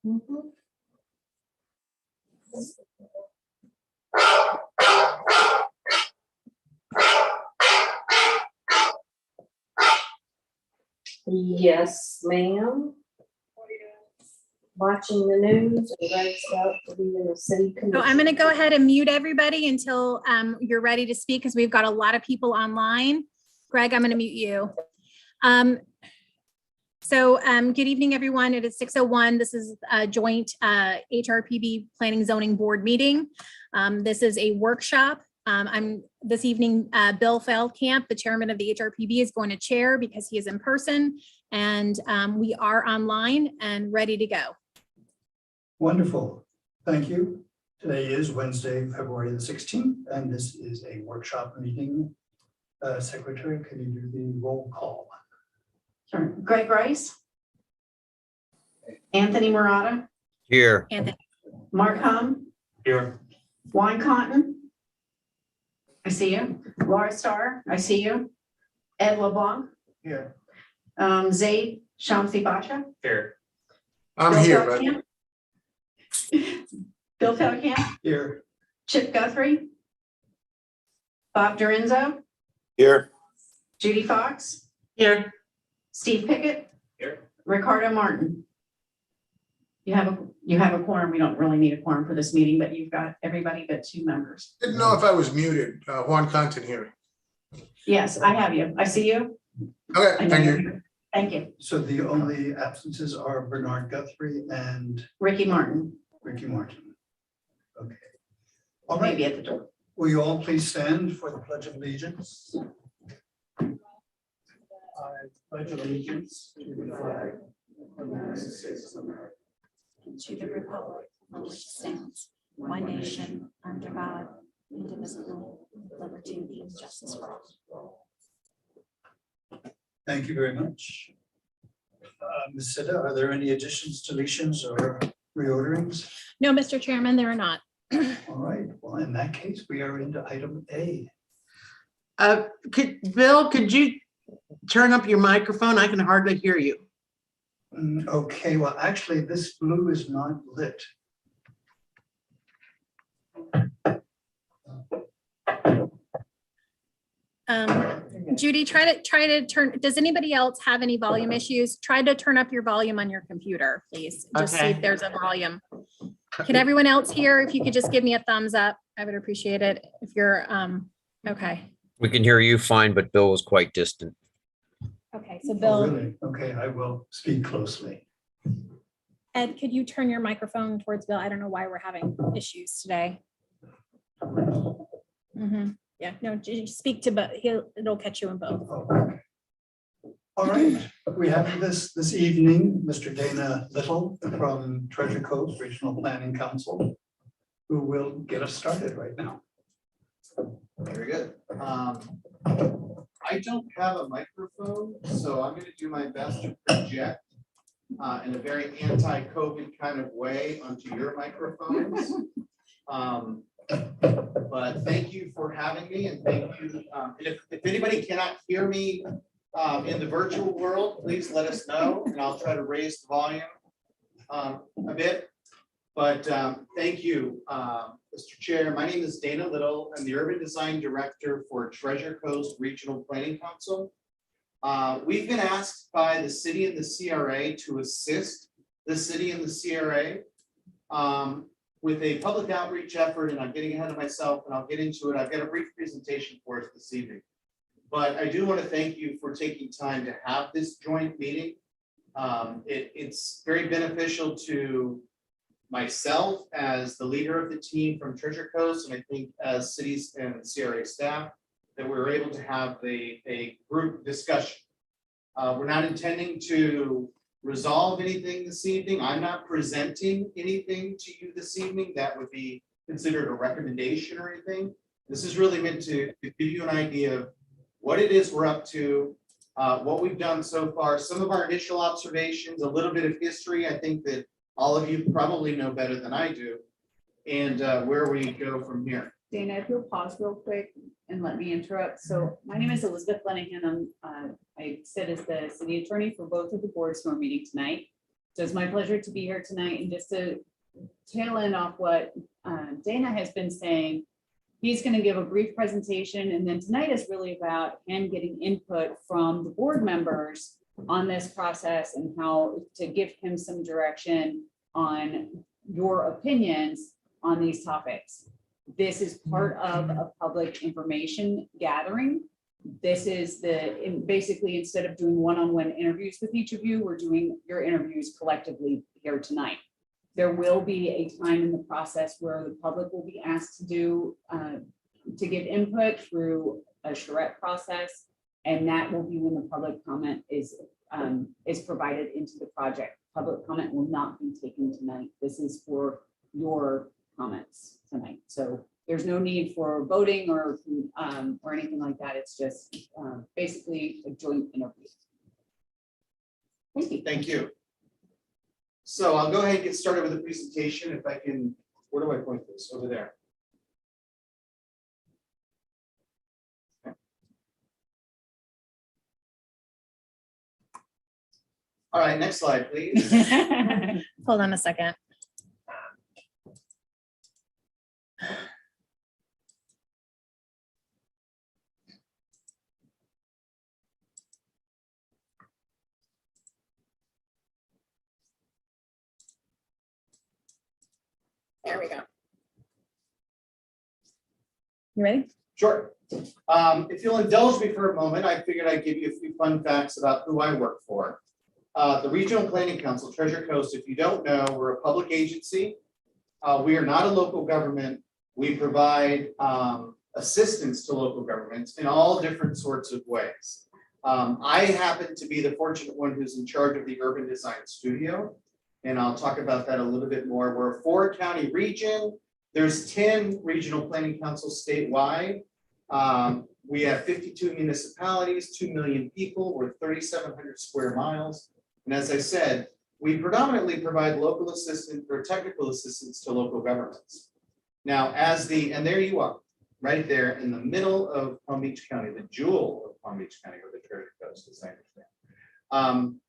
Mhm. Yes, ma'am. Watching the news and Greg's about to be in the city commission. So I'm going to go ahead and mute everybody until you're ready to speak because we've got a lot of people online. Greg, I'm going to mute you. Good evening, everyone. It is 6:01. This is a joint HRPB Planning Zoning Board meeting. This is a workshop. This evening, Bill Feldkamp, the chairman of the HRPB, is going to chair because he is in person, and we are online and ready to go. Wonderful. Thank you. Today is Wednesday, February the 16th, and this is a workshop meeting. Secretary, can you do the roll call? Sure. Greg Rice. Anthony Murata. Here. Anthony. Mark Hum. Here. Juan Cotton. I see you. Laura Starr. I see you. Ed LeBlanc. Here. Zaid Shamsi Bacha. Here. Bill I'm here, Feldkamp. Bill Feldkamp. Here. Chip Guthrie. Bob Dorenzo. Here. Judy Fox. Here. Steve Pickett. Here. Ricardo Martin. You have a quorum. We don't really need a quorum for this meeting, but you've got everybody but 2 members. Didn't know if I was muted. Juan Content here. Yes, I have you. I see you. I Okay, know thank you're you. here. Thank you. So the only absences are Bernard Guthrie and Ricky Martin. Ricky Martin. Okay. All right. Maybe at the door. Will you all please stand for the Pledge of Allegiance? I pledge allegiance to the flag of the United States of America, To the republic for which stands one nation under God, indivisible, with liberty and justice for all. Thank you very much. Ms. Siddha, are there any additions, deletions, or reorderings? No, Mr. Chairman, there are not. All right, well, in that case, we are into item A. Bill, could you turn up your microphone? I can hardly hear you. Okay, well, actually, this blue is not lit. Judy, try to turn, does anybody else have any volume issues? Try to turn up your volume on your computer, please. Just see if Okay. there's a volume. Can everyone else hear? If you could just give me a thumbs up, I would appreciate it. If you're, okay. We can hear you fine, but Bill was quite distant. Okay, so Oh, Bill, really? Okay, I will speak closely. Ed, could you turn your microphone towards Bill? I don't know why we're having issues today. Yeah, no, just speak to, but it'll catch you in both. Oh, okay. All right, we have this evening, Mr. Dana Little from Treasure Coast Regional Planning Council, who will get us started right now. Very good. I don't have a microphone, so I'm going to do my best to project in a very anti-COVID kind of way onto your microphones. But thank you for having me, and thank you. If anybody cannot hear me in the virtual world, please let us know, and I'll try to raise the volume a bit. But thank you, Mr. Chair. My name is Dana Little. I'm the Urban Design Director for Treasure Coast Regional Planning Council. We've been asked by the city and the CRA to assist the city and the CRA with a public outreach effort, and I'm getting ahead of myself and I'll get into it. I've got a brief presentation for us this evening. But I do want to thank you for taking time to have this joint meeting. It's very beneficial to myself as the leader of the team from Treasure Coast, and I think as cities and CRA staff, that we were able to have a group discussion. We're not intending to resolve anything this evening. I'm not presenting anything to you this evening that would be considered a recommendation or anything. This is really meant to give you an idea of what it is we're up to, what we've done so far, some of our initial observations, a little bit of history. I think that all of you probably know better than I do, and where we go from here. Dana, if you'll pause real quick and let me interrupt. So my name is Elizabeth Flanagan. I sit as the city attorney for both of the boards who are meeting tonight. So it's my pleasure to be here tonight, and just to tail end off what Dana has been saying. He's going to give a brief presentation, and then tonight is really about him getting input from the board members on this process and how to give him some direction on your opinions on these topics. This is part of a public information gathering. This is basically, instead of doing one-on-one interviews with each of you, we're doing your interviews collectively here tonight. There will be a time in the process where the public will be asked to give input through a charrette process, and that will be when the public comment is provided into the project. Public comment will not be taken tonight. This is for your comments tonight. So there's no need for voting or anything like that. It's just basically a joint interview. Thank you. Thank you. So I'll go ahead and get started with the presentation. If I can, where do I point this? Over there. Okay. All right, next slide, please. Hold on a second. There we go. You ready? Sure. If you'll indulge me for a moment, I figured I'd give you a few fun facts about who I work for. The Regional Planning Council, Treasure Coast, if you don't know, we're a public agency. We are not a local government. We provide assistance to local governments in all different sorts of ways. I happen to be the fortunate one who's in charge of the Urban Design Studio, and I'll talk about that a little bit more. We're a 4-county region. There's 10 regional planning councils statewide. We have 52 municipalities, 2 million people. We're 3,700 square miles. And as I said, we predominantly provide local assistance or technical assistance to local governments. Now, and there you are, right there in the middle of Palm Beach County, the jewel of Palm Beach County, or the Treasure Coast, as I understand.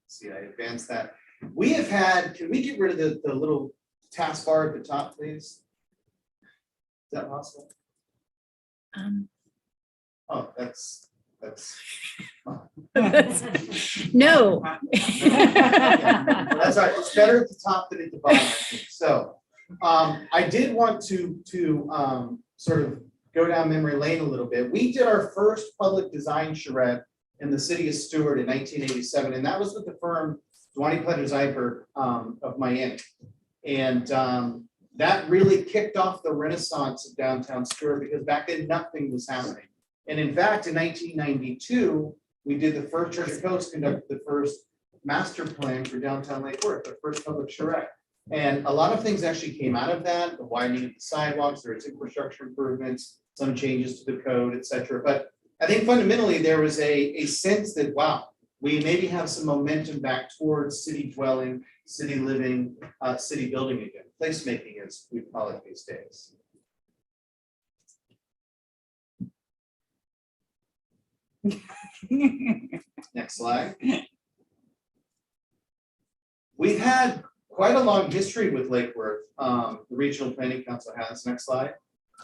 See, I advanced that. We have had, can we get rid of the little taskbar at the top, please? Is that possible? Oh, that's. No. That's right. It's better at the top than at the bottom, I think. So I did want to sort of go down memory lane a little bit. We did our first public design charrette in the city of Stewart in 1987, and that was with the firm Dwani Pledger Zyper of Miami. And that really kicked off the renaissance of downtown Stewart, because back then nothing was happening. And in fact, in 1992, we did the first, Treasure Coast conducted the first master plan for downtown Lake Worth, the first public charrette. And a lot of things actually came out of that: the widening of the sidewalks, there was infrastructure improvements, some changes to the code, et cetera. But I think fundamentally there was a sense that, wow, we maybe have some momentum back towards city dwelling, city living, city building again, placemaking as we call it these days. Next slide. We've had quite a long history with Lake Worth. The Regional Planning Council has. Next slide.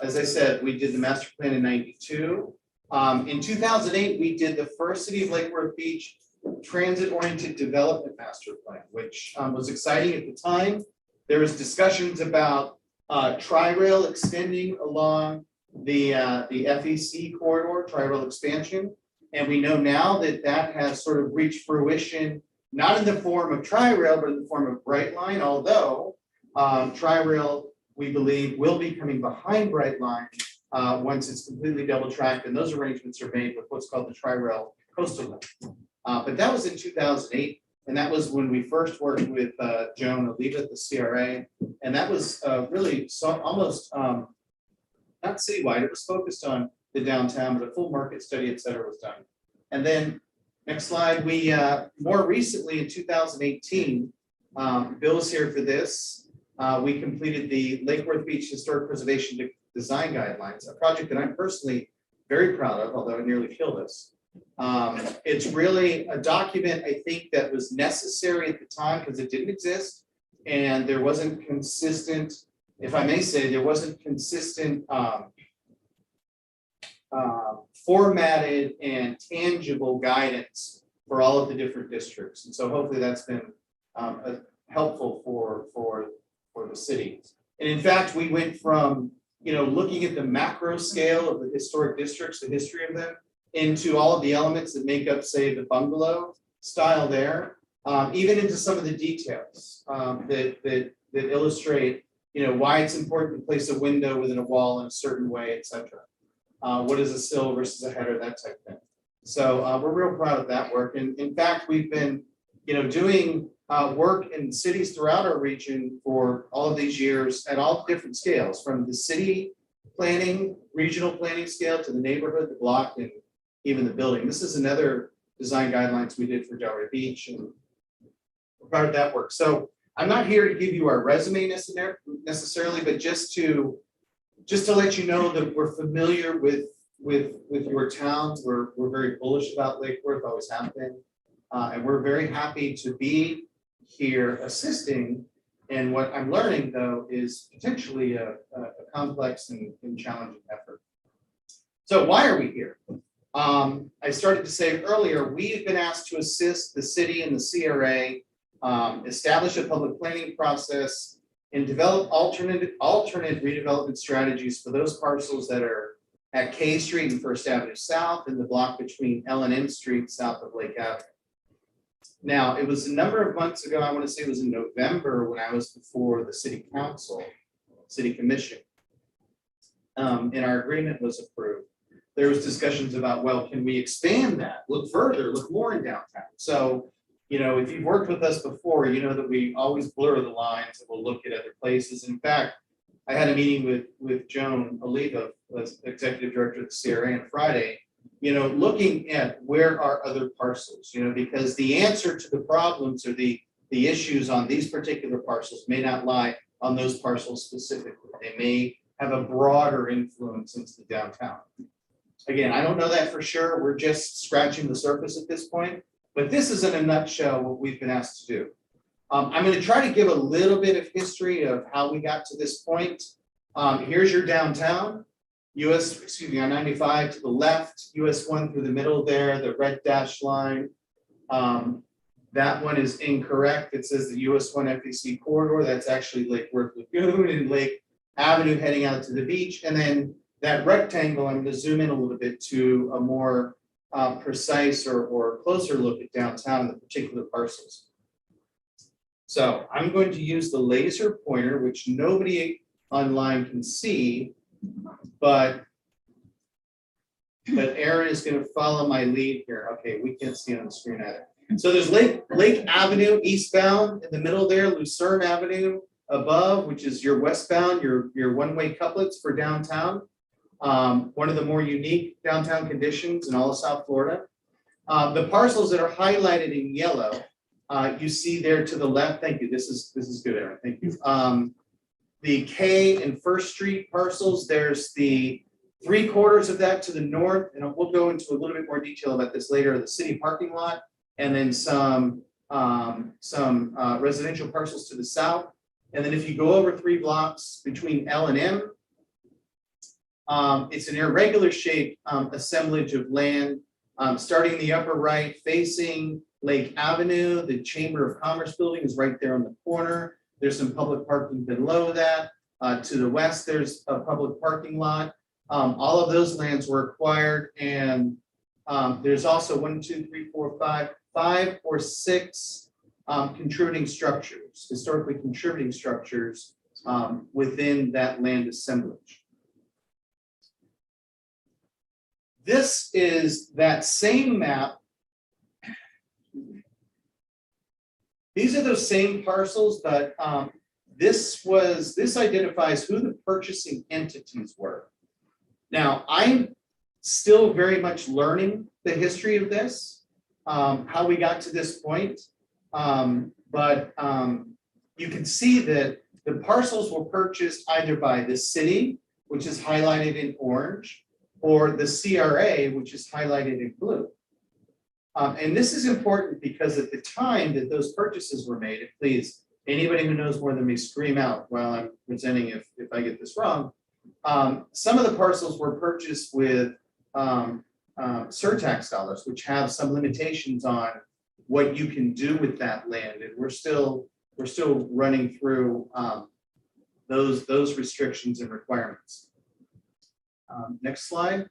As I said, we did the master plan in '92. In 2008, we did the first City of Lake Worth Beach transit-oriented development master plan, which was exciting at the time. There was discussions about Tri-Rail extending along the FEC corridor, Tri-Rail expansion. And we know now that that has sort of reached fruition, not in the form of Tri-Rail, but in the form of Brightline, although Tri-Rail, we believe, will be coming behind Brightline once it's completely double-tracked, and those arrangements are made with what's called the Tri-Rail Coastal Link. But that was in 2008, and that was when we first worked with Joan Oliva at the CRA, and that was really almost not citywide. It was focused on the downtown, but a full market study, et cetera, was done. And then next slide, we more recently in 2018, Bill was here for this. We completed the Lake Worth Beach Historic Preservation Design Guidelines, a project that I'm personally very proud of, although it nearly killed us. It's really a document, I think, that was necessary at the time because it didn't exist. And there wasn't consistent, if I may say, there wasn't consistent formatted and tangible guidance for all of the different districts. And so hopefully that's been helpful for the city. And in fact, we went from, looking at the macro scale of the historic districts, the history of them, into all of the elements that make up, say, the bungalow style there, even into some of the details that illustrate, why it's important to place a window within a wall in a certain way, et cetera. What is a sill versus a header, that type of thing. So we're real proud of that work. And in fact, we've been, doing work in cities throughout our region for all of these years at all different scales, from the city planning, regional planning scale to the neighborhood, the block, and even the building. This is another design guidelines we did for Delray Beach, and we're proud of that work. So I'm not here to give you our resume necessarily, but just to let you know that we're familiar with your towns. We're very bullish about Lake Worth, always have been. And we're very happy to be here assisting. And what I'm learning, though, is potentially a complex and challenging effort. So why are we here? I started to say earlier, we've been asked to assist the city and the CRA establish a public planning process and develop alternate redevelopment strategies for those parcels that are at K Street and First Avenue South and the block between L and M Street south of Lake Avenue. Now, it was a number of months ago, I want to say it was in November, when I was before the city council, city commission, and our agreement was approved. There was discussions about, well, can we expand that, look further, look more in downtown? So, if you've worked with us before, you know that we always blur the lines and we'll look at other places. In fact, I had a meeting with Joan Oliva, executive director of the CRA, on Friday, looking at where are other parcels, because the answer to the problems or the issues on these particular parcels may not lie on those parcels specifically. They may have a broader influence into the downtown. Again, I don't know that for sure. We're just scratching the surface at this point, but this is in a nutshell what we've been asked to do. I'm going to try to give a little bit of history of how we got to this point. Here's your downtown, on 95 to the left, US 1 through the middle there, the red dashed line. That one is incorrect. It says the US 1 FEC corridor. That's actually Lake Worth Lagoon and Lake Avenue heading out to the beach. And then that rectangle, I'm going to zoom in a little bit to a more precise or closer look at downtown, the particular parcels. So I'm going to use the laser pointer, which nobody online can see, but Aaron is going to follow my lead here. Okay, we can't see on the screen either. So there's Lake Avenue eastbound in the middle there, Lucerne Avenue above, which is your westbound, your one-way couplets for downtown. One of the more unique downtown conditions in all of South Florida. The parcels that are highlighted in yellow, you see there to the left. Thank you. This is good, Aaron. Thank you. The K and First Street parcels, there's the 3/4 of that to the north, and we'll go into a little bit more detail about this later, the city parking lot, and then some residential parcels to the south. And then if you go over 3 blocks between L and M, it's an irregular shaped assemblage of land, starting in the upper right, facing Lake Avenue. The Chamber of Commerce building is right there on the corner. There's some public parking below that. To the west, there's a public parking lot. All of those lands were acquired, and there's also 5 or 6 contributing structures, historically contributing structures within that land assemblage. This is that same map. These are those same parcels, but this identifies who the purchasing entities were. Now, I'm still very much learning the history of this, how we got to this point. But you can see that the parcels were purchased either by the city, which is highlighted in orange, or the CRA, which is highlighted in blue. And this is important because at the time that those purchases were made, and please, anybody who knows more than me, scream out while I'm presenting if I get this wrong. Some of the parcels were purchased with surtax dollars, which have some limitations on what you can do with that land. And we're still running through those restrictions and requirements. Next slide.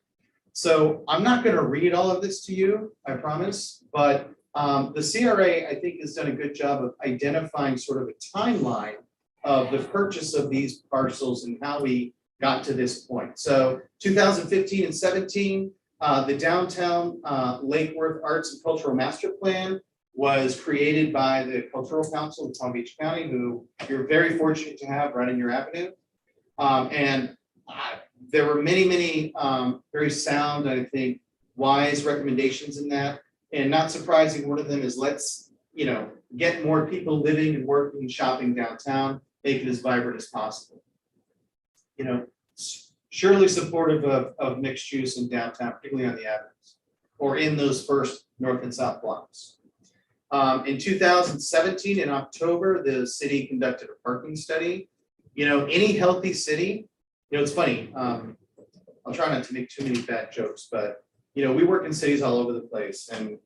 So I'm not going to read all of this to you, I promise, but the CRA, I think, has done a good job of identifying sort of a timeline of the purchase of these parcels and how we got to this point. So 2015 and 17, the downtown Lake Worth Arts and Cultural Master Plan was created by the Cultural Council of Palm Beach County, who you're very fortunate to have right in your avenue. There were many very sound, I think, wise recommendations in that. And not surprising, one of them is let's, get more people living and working and shopping downtown, make it as vibrant as possible. Surely supportive of mixed use in downtown, particularly on the avenues or in those first north and south blocks. In 2017, in October, the city conducted a parking study. Any healthy city, it's funny. I'll try not to make too many bad jokes, but we work in cities all over the place, and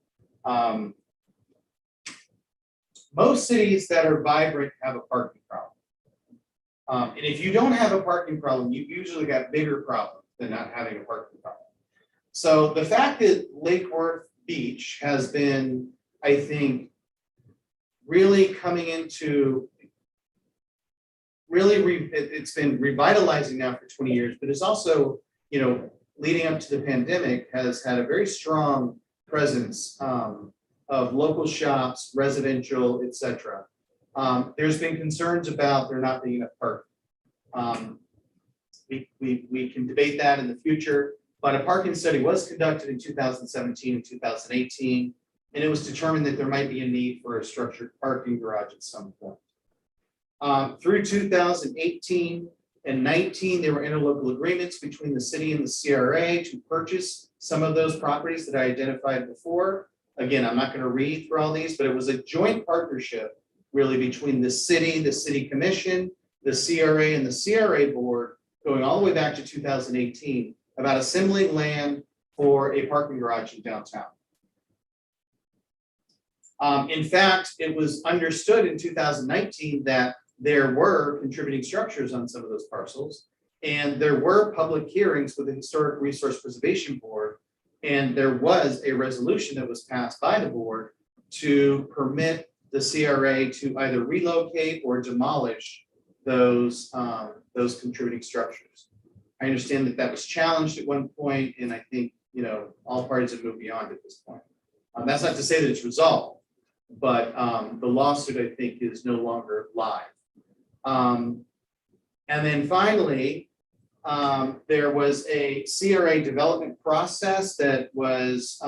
most cities that are vibrant have a parking problem. And if you don't have a parking problem, you've usually got bigger problems than not having a parking problem. So the fact that Lake Worth Beach has been, I think, really coming into it's been revitalizing now for 20 years, but it's also, leading up to the pandemic, has had a very strong presence of local shops, residential, et cetera. There's been concerns about there not being enough parking. We can debate that in the future, but a parking study was conducted in 2017 and 2018, and it was determined that there might be a need for a structured parking garage at some point. Through 2018 and 19, there were interlocal agreements between the city and the CRA to purchase some of those properties that I identified before. Again, I'm not going to read through all these, but it was a joint partnership really between the city commission, the CRA, and the CRA board, going all the way back to 2018, about assembling land for a parking garage in downtown. In fact, it was understood in 2019 that there were contributing structures on some of those parcels, and there were public hearings with the Historic Resource Preservation Board, and there was a resolution that was passed by the board to permit the CRA to either relocate or demolish those contributing structures. I understand that was challenged at one point, and I think all parties have moved beyond at this point. That's not to say that it's resolved, but the lawsuit, I think, is no longer live. And then finally, there was a CRA development process that was,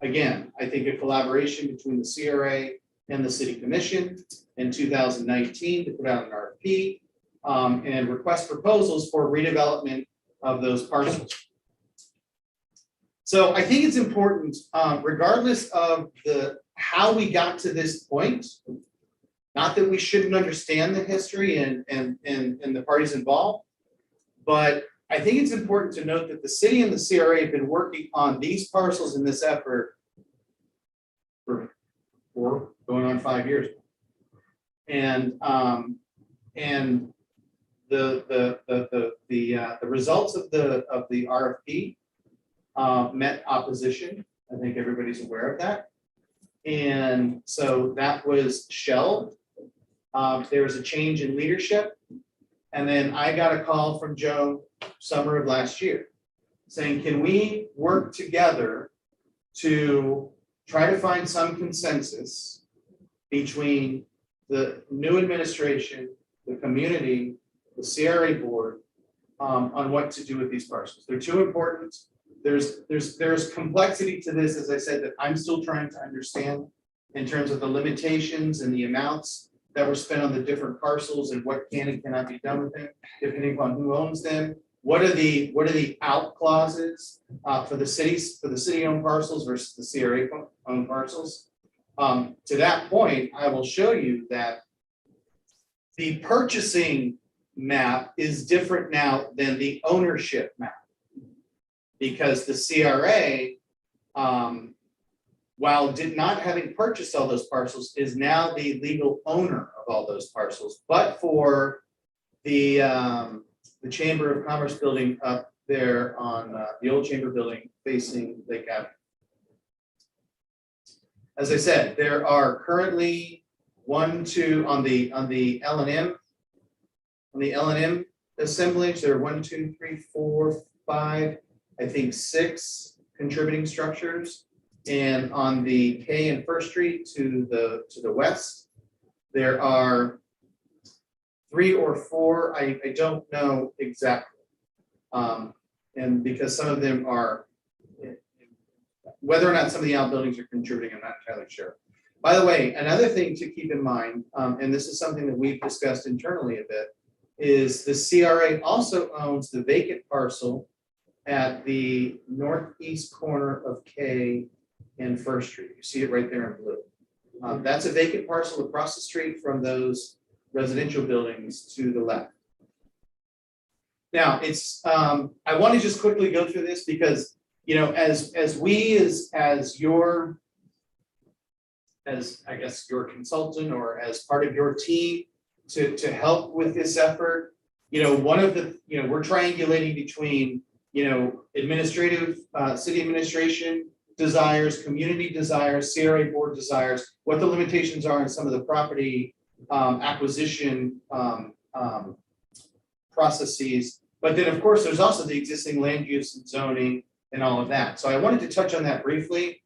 again, I think a collaboration between the CRA and the City Commission in 2019 to put out an RFP and request proposals for redevelopment of those parcels. So I think it's important, regardless of how we got to this point, not that we shouldn't understand the history and the parties involved, but I think it's important to note that the city and the CRA have been working on these parcels in this effort for going on 5 years. And the results of the RFP met opposition. I think everybody's aware of that. And so that was shelved. There was a change in leadership. And then I got a call from Joe summer of last year saying, can we work together to try to find some consensus between the new administration, the community, the CRA board, on what to do with these parcels. They're too important. There's complexity to this, as I said, that I'm still trying to understand in terms of the limitations and the amounts that were spent on the different parcels and what can and cannot be done with them, depending upon who owns them, what are the out clauses for the city-owned parcels versus the CRA-owned parcels? To that point, I will show you that the purchasing map is different now than the ownership map. Because the CRA, while did not having purchased all those parcels, is now the legal owner of all those parcels, but for the Chamber of Commerce building up there on the old Chamber building facing Lake Avenue. As I said, there are currently 1, 2 on the L&M. On the L&M assemblage, there are 1, 2, 3, 4, 5, I think 6 contributing structures. And on the K and First Street to the west, there are 3 or 4. I don't know exactly. And because some of them are, whether or not some of the outbuildings are contributing, I'm not entirely sure. By the way, another thing to keep in mind, and this is something that we've discussed internally a bit, is the CRA also owns the vacant parcel at the northeast corner of K and First Street. You see it right there in blue. That's a vacant parcel across the street from those residential buildings to the left. Now, it's I want to just quickly go through this because, you know, as I guess your consultant or as part of your team to help with this effort, you know, one of the, you know, we're triangulating between, you know, administrative, city administration desires, community desires, CRA board desires, what the limitations are in some of the property acquisition processes. But then, of course, there's also the existing land use and zoning and all of that. So I wanted to touch on that briefly,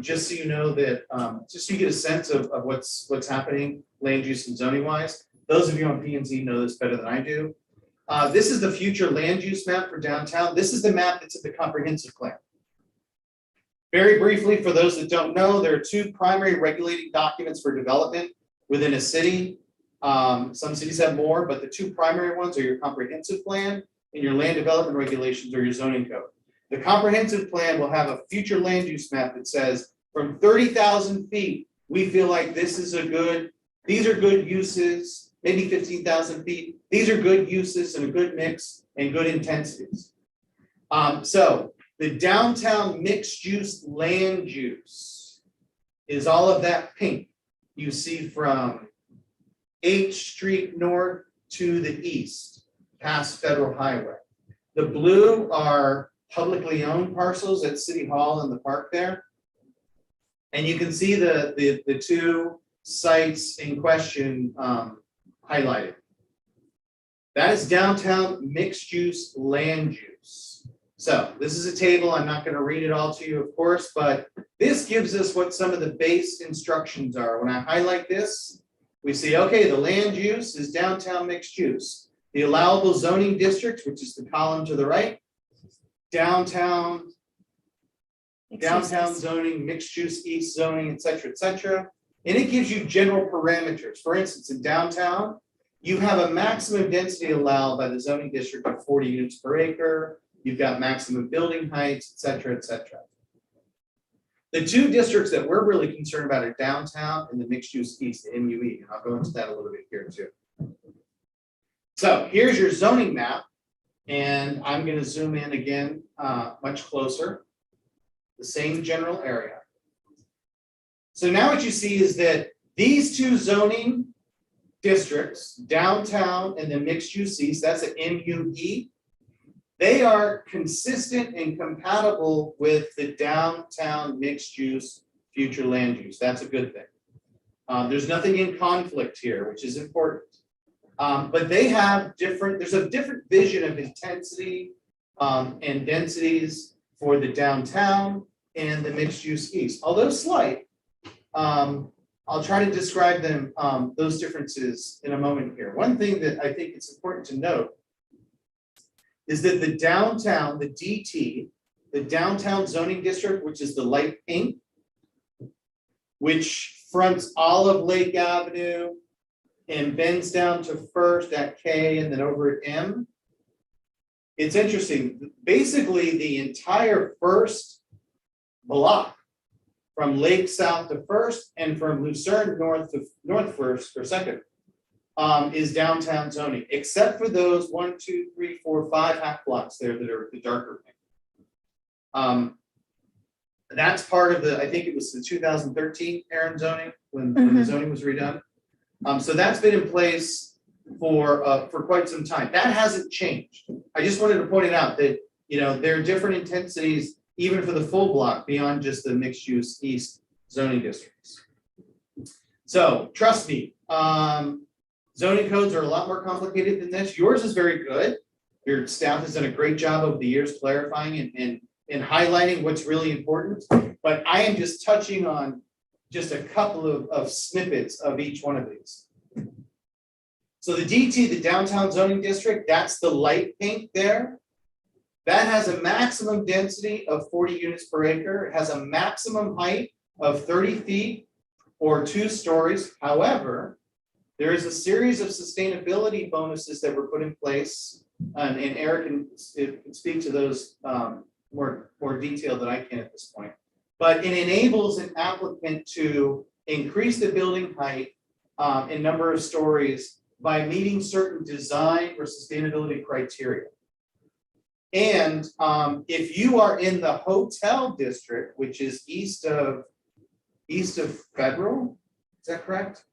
just so you know that, just so you get a sense of what's happening land use and zoning wise. Those of you on P&Z know this better than I do. This is the future land use map for downtown. This is the map that's in the comprehensive plan. Very briefly, for those that don't know, there are 2 primary regulating documents for development within a city. Some cities have more, but the 2 primary ones are your comprehensive plan and your land development regulations or your zoning code. The comprehensive plan will have a future land use map that says from 30,000 feet, we feel like this is these are good uses, maybe 15,000 feet. These are good uses and a good mix and good intensities. So the downtown mixed use land use is all of that pink you see from H Street North to the east, past Federal Highway. The blue are publicly owned parcels at City Hall in the park there. And you can see the 2 sites in question highlighted. That is downtown mixed use land use. So this is a table. I'm not going to read it all to you, of course, but this gives us what some of the base instructions are. When I highlight this, we see, okay, the land use is downtown mixed use. The allowable zoning district, which is the column to the right, downtown zoning, mixed use east zoning, et cetera, et cetera. And it gives you general parameters. For instance, in downtown, you have a maximum density allowed by the zoning district of 40 units per acre. You've got maximum building heights, et cetera, et cetera. The 2 districts that we're really concerned about are downtown and the mixed use east, the MUE. And I'll go into that a little bit here too. So here's your zoning map. And I'm going to zoom in again, much closer. The same general area. So now what you see is that these 2 zoning districts, downtown and the mixed use east, that's an MUE. They are consistent and compatible with the downtown mixed use future land use. That's a good thing. There's nothing in conflict here, which is important. But they have there's a different vision of intensity and densities for the downtown and the mixed use east, although slight. I'll try to describe them, those differences in a moment here. One thing that I think it's important to note is that the downtown, the DT, the downtown zoning district, which is the light pink, which fronts all of Lake Avenue and bends down to First at K and then over at M, it's interesting. Basically, the entire first block from Lake South to First and from Lucerne North to North First or Second is downtown zoning, except for those 1, 2, 3, 4, 5 half blocks there that are the darker pink. That's part of the, I think it was the 2013 Aaron zoning when the zoning was redone. So that's been in place for quite some time. That hasn't changed. I just wanted to point it out that, you know, there are different intensities even for the full block beyond just the mixed use east zoning districts. So trust me, zoning codes are a lot more complicated than this. Yours is very good. Your staff has done a great job over the years clarifying and highlighting what's really important. But I am just touching on just a couple of snippets of each one of these. So the DT, the downtown zoning district, that's the light pink there. That has a maximum density of 40 units per acre. It has a maximum height of 30 feet or 2 stories. However, there is a series of sustainability bonuses that were put in place, and Eric can speak to those more detailed than I can at this point. But it enables an applicant to increase the building height and number of stories by meeting certain design or sustainability criteria. And if you are in the hotel district, which is east of Federal, is that correct?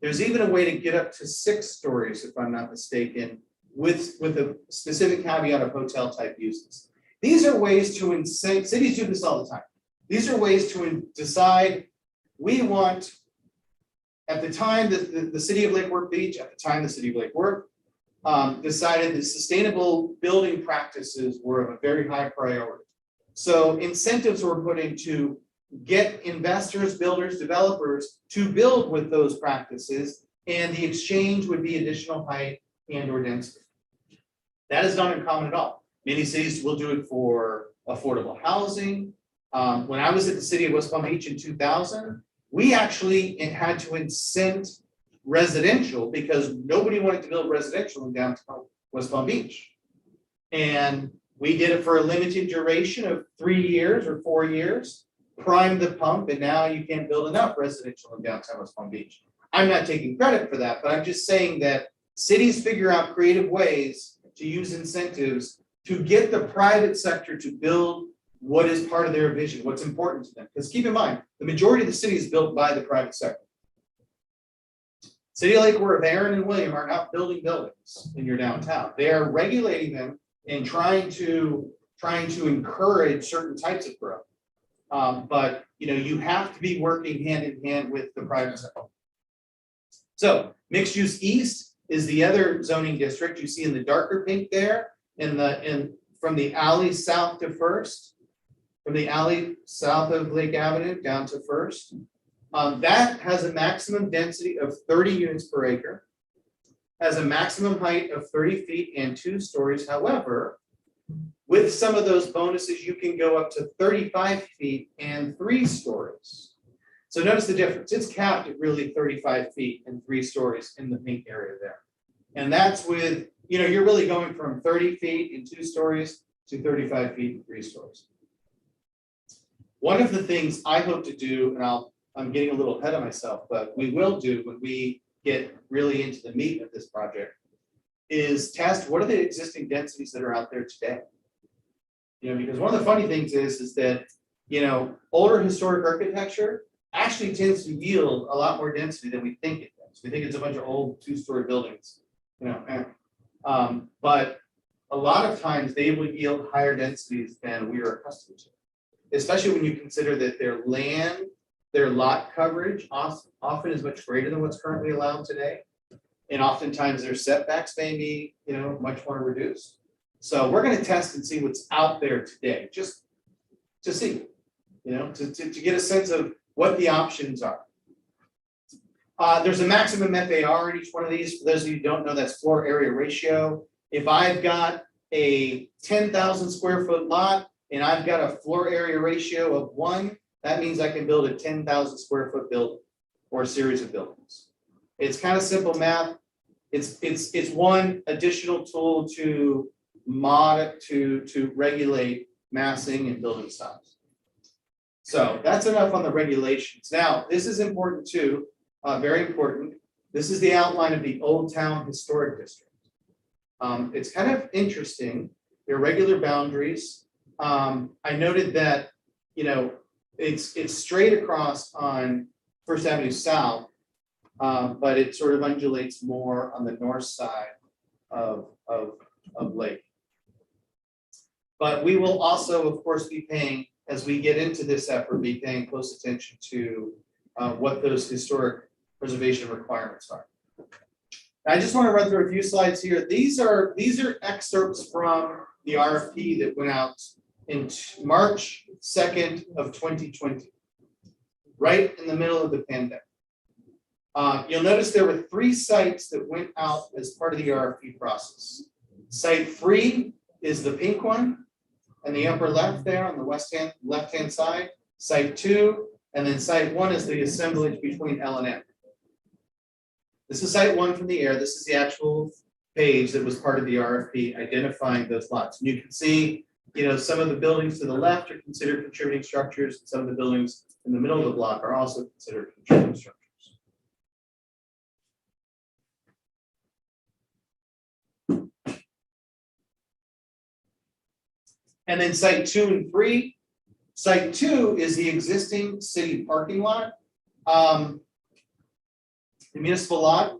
There's even a way to get up to 6 stories, if I'm not mistaken, with a specific caveat of hotel type uses. These are ways to incent, cities do this all the time. These are ways to decide, we want, at the time that the city of Lake Worth Beach, at the time the city of Lake Worth decided that sustainable building practices were of a very high priority. So incentives were put in to get investors, builders, developers to build with those practices, and the exchange would be additional height and or density. That is not uncommon at all. Many cities will do it for affordable housing. When I was at the city of West Palm Beach in 2000, we actually had to incent residential because nobody wanted to build residential in downtown West Palm Beach. And we did it for a limited duration of 3 years or 4 years, primed the pump, and now you can't build enough residential in downtown West Palm Beach. I'm not taking credit for that, but I'm just saying that cities figure out creative ways to use incentives to get the private sector to build what is part of their vision, what's important to them. Because keep in mind, the majority of the city is built by the private sector. City of Lake Worth, Aaron and William are not building buildings in your downtown. They are regulating them and trying to encourage certain types of growth. But you know, you have to be working hand in hand with the private sector. So mixed use east is the other zoning district you see in the darker pink there, from the alley south to First, from the alley south of Lake Avenue down to First. That has a maximum density of 30 units per acre, has a maximum height of 30 feet and 2 stories. However, with some of those bonuses, you can go up to 35 feet and 3 stories. So notice the difference. It's capped at really 35 feet and 3 stories in the pink area there. And that's with, you know, you're really going from 30 feet and 2 stories to 35 feet and 3 stories. One of the things I hope to do, and I'm getting a little ahead of myself, but we will do when we get really into the meat of this project, is test what are the existing densities that are out there today. You know, because one of the funny things is that, you know, older historic architecture actually tends to yield a lot more density than we think it does. We think it's a bunch of old 2-story buildings, you know, but a lot of times they will yield higher densities than we are accustomed to, especially when you consider that their lot coverage often is much greater than what's currently allowed today. And oftentimes their setbacks may be, you know, much more reduced. So we're going to test and see what's out there today, just to see, you know, to get a sense of what the options are. There's a maximum FAR in each one of these. For those of you who don't know, that's floor area ratio. If I've got a 10,000 square foot lot and I've got a floor area ratio of 1, that means I can build a 10,000 square foot building or a series of buildings. It's kind of simple math. It's one additional tool to to regulate massing and building styles. So that's enough on the regulations. Now, this is important too, very important. This is the outline of the Old Town Historic District. It's kind of interesting, irregular boundaries. I noted that, you know, it's straight across on First Avenue South, but it sort of undulates more on the north side of Lake. But we will also, of course, be paying, as we get into this effort, be paying close attention to what those historic preservation requirements are. I just want to run through a few slides here. These are excerpts from the RFP that went out in March 2nd of 2020, right in the middle of the pandemic. You'll notice there were 3 sites that went out as part of the RFP process. Site 3 is the pink one in the upper left there on the left-hand side. Site 2, and then site 1 is the assemblage between L and M. This is site 1 from the air. This is the actual page that was part of the RFP identifying those lots. And you can see, you know, some of the buildings to the left are considered contributing structures, and some of the buildings in the middle of the block are also considered contributing structures. And then site 2 and 3. Site 2 is the existing city parking lot, the municipal lot.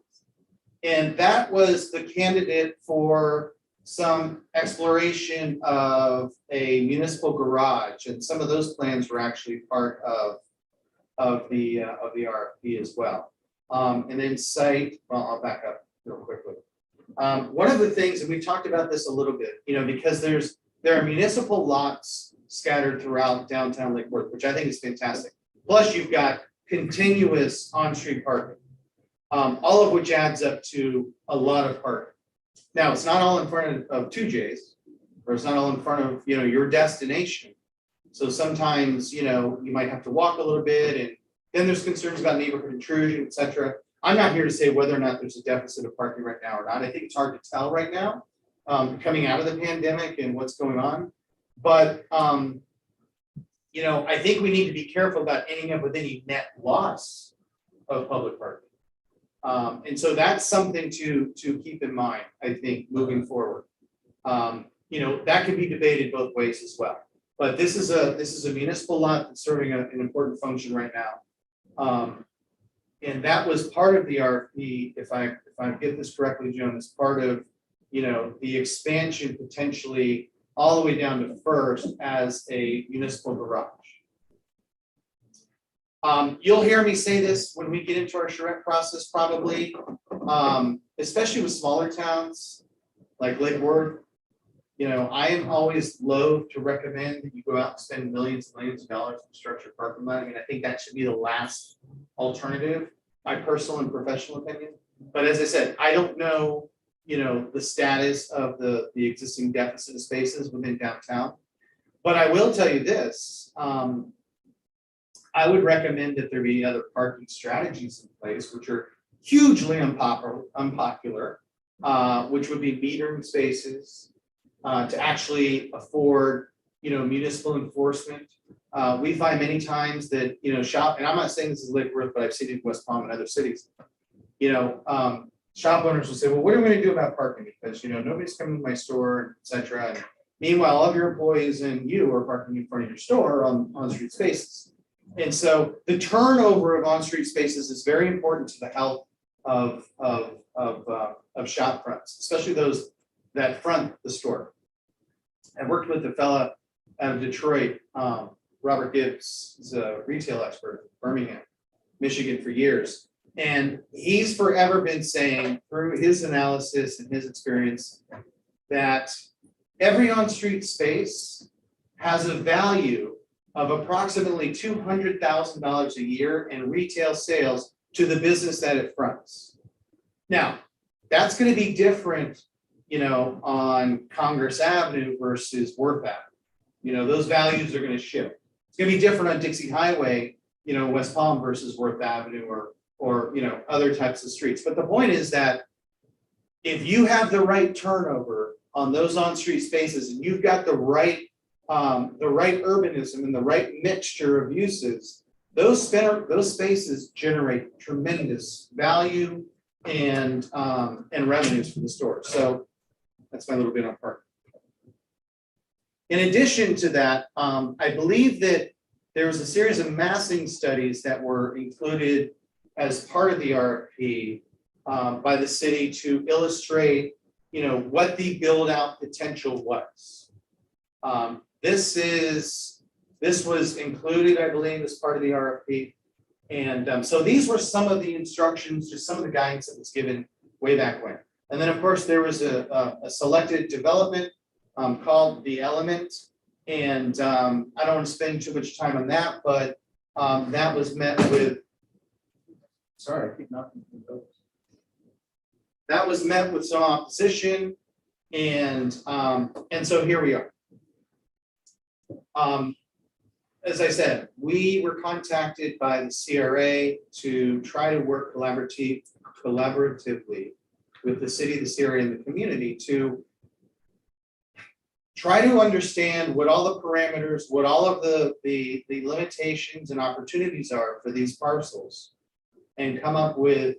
And that was the candidate for some exploration of a municipal garage. And some of those plans were actually part of the RFP as well. And then site, well, I'll back up real quickly. One of the things, and we've talked about this a little bit, you know, because there are municipal lots scattered throughout downtown Lake Worth, which I think is fantastic. Plus, you've got continuous on-street parking, all of which adds up to a lot of parking. Now, it's not all in front of 2J's, or it's not all in front of, you know, your destination. So sometimes, you know, you might have to walk a little bit, and then there's concerns about neighborhood intrusion, et cetera. I'm not here to say whether or not there's a deficit of parking right now or not. I think it's hard to tell right now, coming out of the pandemic and what's going on. But, you know, I think we need to be careful about ending up with any net loss of public parking. And so that's something to keep in mind, I think, moving forward. You know, that can be debated both ways as well. But this is a municipal lot that's serving an important function right now. And that was part of the RFP, if I get this correctly, Joan, as part of, you know, the expansion potentially all the way down to First as a municipal garage. You'll hear me say this when we get into our charrette process, probably, especially with smaller towns like Lake Worth. You know, I am always loath to recommend that you go out and spend millions and millions of dollars to structure parking lot. I mean, I think that should be the last alternative, my personal and professional opinion. But as I said, I don't know, you know, the status of the existing deficit of spaces within downtown. But I will tell you this, I would recommend that there be other parking strategies in place, which are hugely unpopular, which would be metering spaces to actually afford, you know, municipal enforcement. We find many times that, you know, and I'm not saying this is Lake Worth, but I've seen it in West Palm and other cities. You know, shop owners will say, well, what are we going to do about parking? Because, you know, nobody's coming to my store, et cetera. And meanwhile, all of your employees and you are parking in front of your store on street spaces. And so the turnover of on-street spaces is very important to the health of shop fronts, especially those that front the store. I worked with a fella out of Detroit, Robert Gibbs, is a retail expert in Birmingham, Michigan for years. And he's forever been saying through his analysis and his experience that every on-street space has a value of approximately $200,000 a year in retail sales to the business that it fronts. Now, that's going to be different, you know, on Congress Avenue versus Worth Avenue. You know, those values are going to shift. It's going to be different on Dixie Highway, you know, West Palm versus Worth Avenue or you know, other types of streets. But the point is that if you have the right turnover on those on-street spaces, and you've got the right urbanism and the right mixture of uses, those spaces generate tremendous value and revenues for the store. So that's my little bit on park. In addition to that, I believe that there was a series of massing studies that were included as part of the RFP by the city to illustrate, what the build out potential was. This was included, I believe, as part of the RFP. And so these were some of the instructions, just some of the guidance that was given way back when. And then, of course, there was a selected development called The Element. And I don't want to spend too much time on that, but that was met with, sorry, I keep knocking those. That was met with some opposition. And so here we are. As I said, we were contacted by the CRA to try to work collaboratively with the city, the CRA, and the community to try to understand what all the parameters, what all of the limitations and opportunities are for these parcels, and come up with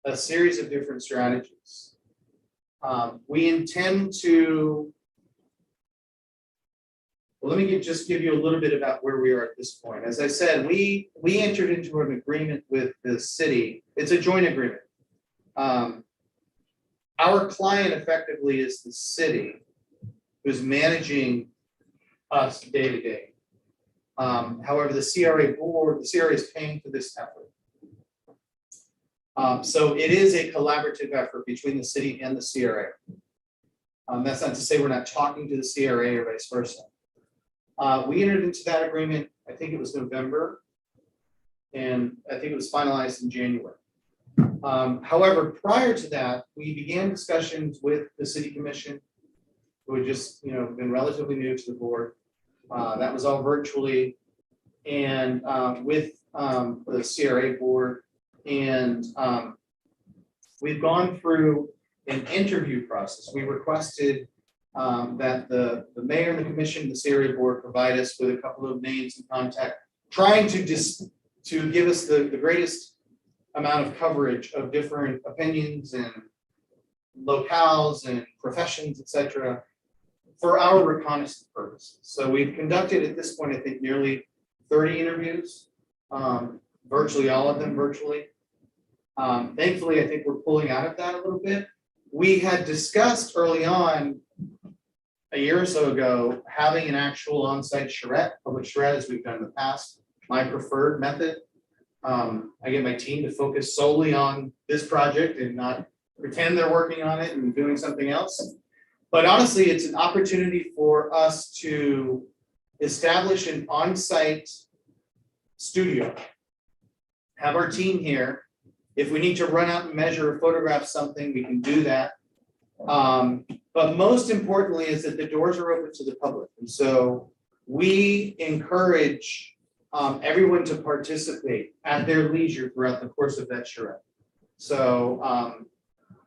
a series of different strategies. We intend to. Well, let me just give you a little bit about where we are at this point. As I said, we entered into an agreement with the city. It's a joint agreement. Our client effectively is the city who's managing us day to day. However, the CRA board, the CRA is paying for this effort. So it is a collaborative effort between the city and the CRA. That's not to say we're not talking to the CRA or vice versa. We entered into that agreement, I think it was November, and I think it was finalized in January. However, prior to that, we began discussions with the city commission, who had just been relatively new to the board. That was all virtually, and with the CRA board, and we've gone through an interview process. We requested that the mayor and the commission, the CRA board, provide us with a couple of names and contact, trying to give us the greatest amount of coverage of different opinions and locales and professions, etc., for our reconnaissance purposes. So we've conducted at this point, I think, nearly 30 interviews, virtually all of them virtually. Thankfully, I think we're pulling out of that a little bit. We had discussed early on, a year or so ago, having an actual on-site charrette, public charrette, as we've done in the past, my preferred method. I get my team to focus solely on this project and not pretend they're working on it and doing something else. But honestly, it's an opportunity for us to establish an on-site studio, have our team here. If we need to run out and measure or photograph something, we can do that. But most importantly is that the doors are open to the public. And so we encourage everyone to participate at their leisure throughout the course of that charrette. So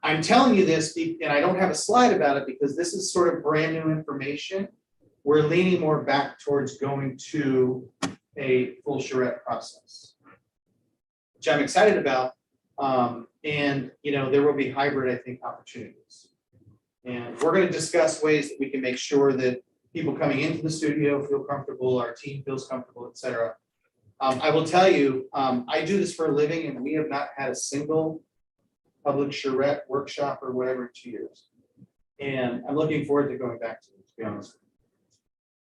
I'm telling you this, and I don't have a slide about it because this is sort of brand new information. We're leaning more back towards going to a full charrette process, which I'm excited about. And there will be hybrid, I think, opportunities. And we're going to discuss ways that we can make sure that people coming into the studio feel comfortable, our team feels comfortable, et cetera. I will tell you, I do this for a living, and we have not had a single public charrette workshop or whatever in 2 years. And I'm looking forward to going back to it, to be honest with you.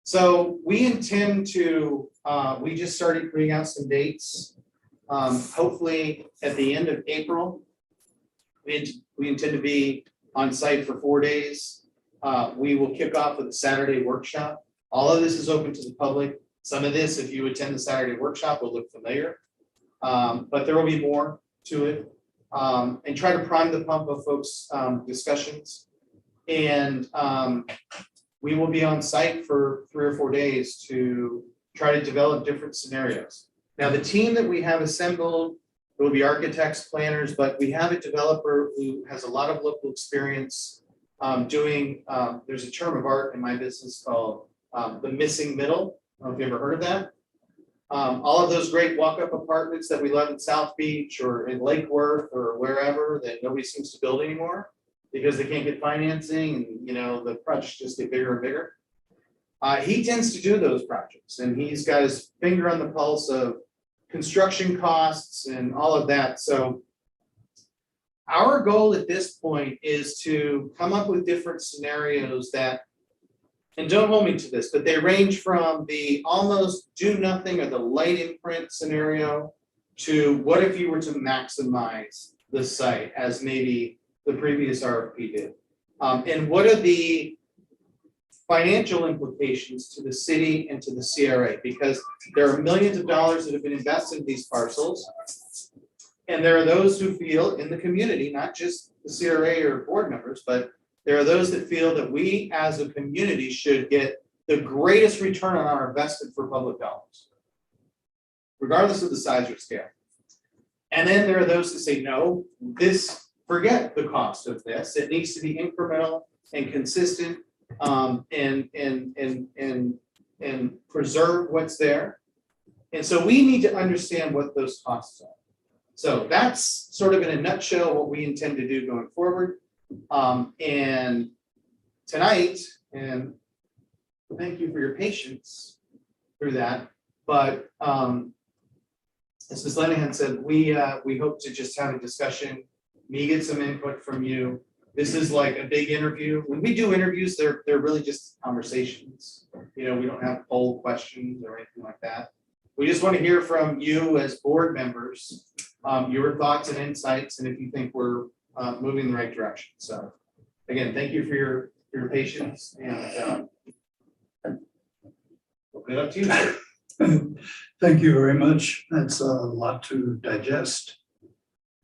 So we intend to, we just started putting out some dates. Hopefully at the end of April, we intend to be on site for 4 days. We will kick off with a Saturday workshop. All of this is open to the public. Some of this, if you attend the Saturday workshop, will look familiar, but there will be more to it. And try to prime the pump of folks' discussions. And we will be on site for 3 or 4 days to try to develop different scenarios. Now, the team that we have assembled, there will be architects, planners, but we have a developer who has a lot of local experience there's a term of art in my business called the missing middle. I don't know if you ever heard of that. All of those great walk-up apartments that we love in South Beach or in Lake Worth or wherever that nobody seems to build anymore because they can't get financing and, you know, the projects just get bigger and bigger. He tends to do those projects and he's got his finger on the pulse of construction costs and all of that. So our goal at this point is to come up with different scenarios that, and don't hold me to this, but they range from the almost do nothing or the light imprint scenario to what if you were to maximize the site as maybe the previous RFP did? And what are the financial implications to the city and to the CRA? Because there are millions of dollars that have been invested in these parcels. And there are those who feel in the community, not just the CRA or board members, but there are those that feel that we as a community should get the greatest return on our investment for public dollars, regardless of the size or scale. And then there are those that say, no, forget the cost of this. It needs to be incremental and consistent and preserve what's there. And so we need to understand what those costs are. So that's sort of in a nutshell what we intend to do going forward. And tonight, and thank you for your patience through that, but as Ms. Flanagan said, we hope to just have a discussion, me get some input from you. This is like a big interview. When we do interviews, they're really just conversations. You know, we don't have poll questions or anything like that. We just want to hear from you as board members, your thoughts and insights, and if you think we're moving in the right direction. So again, thank you for your patience and good up to you, sir. Thank you very much. That's a lot to digest.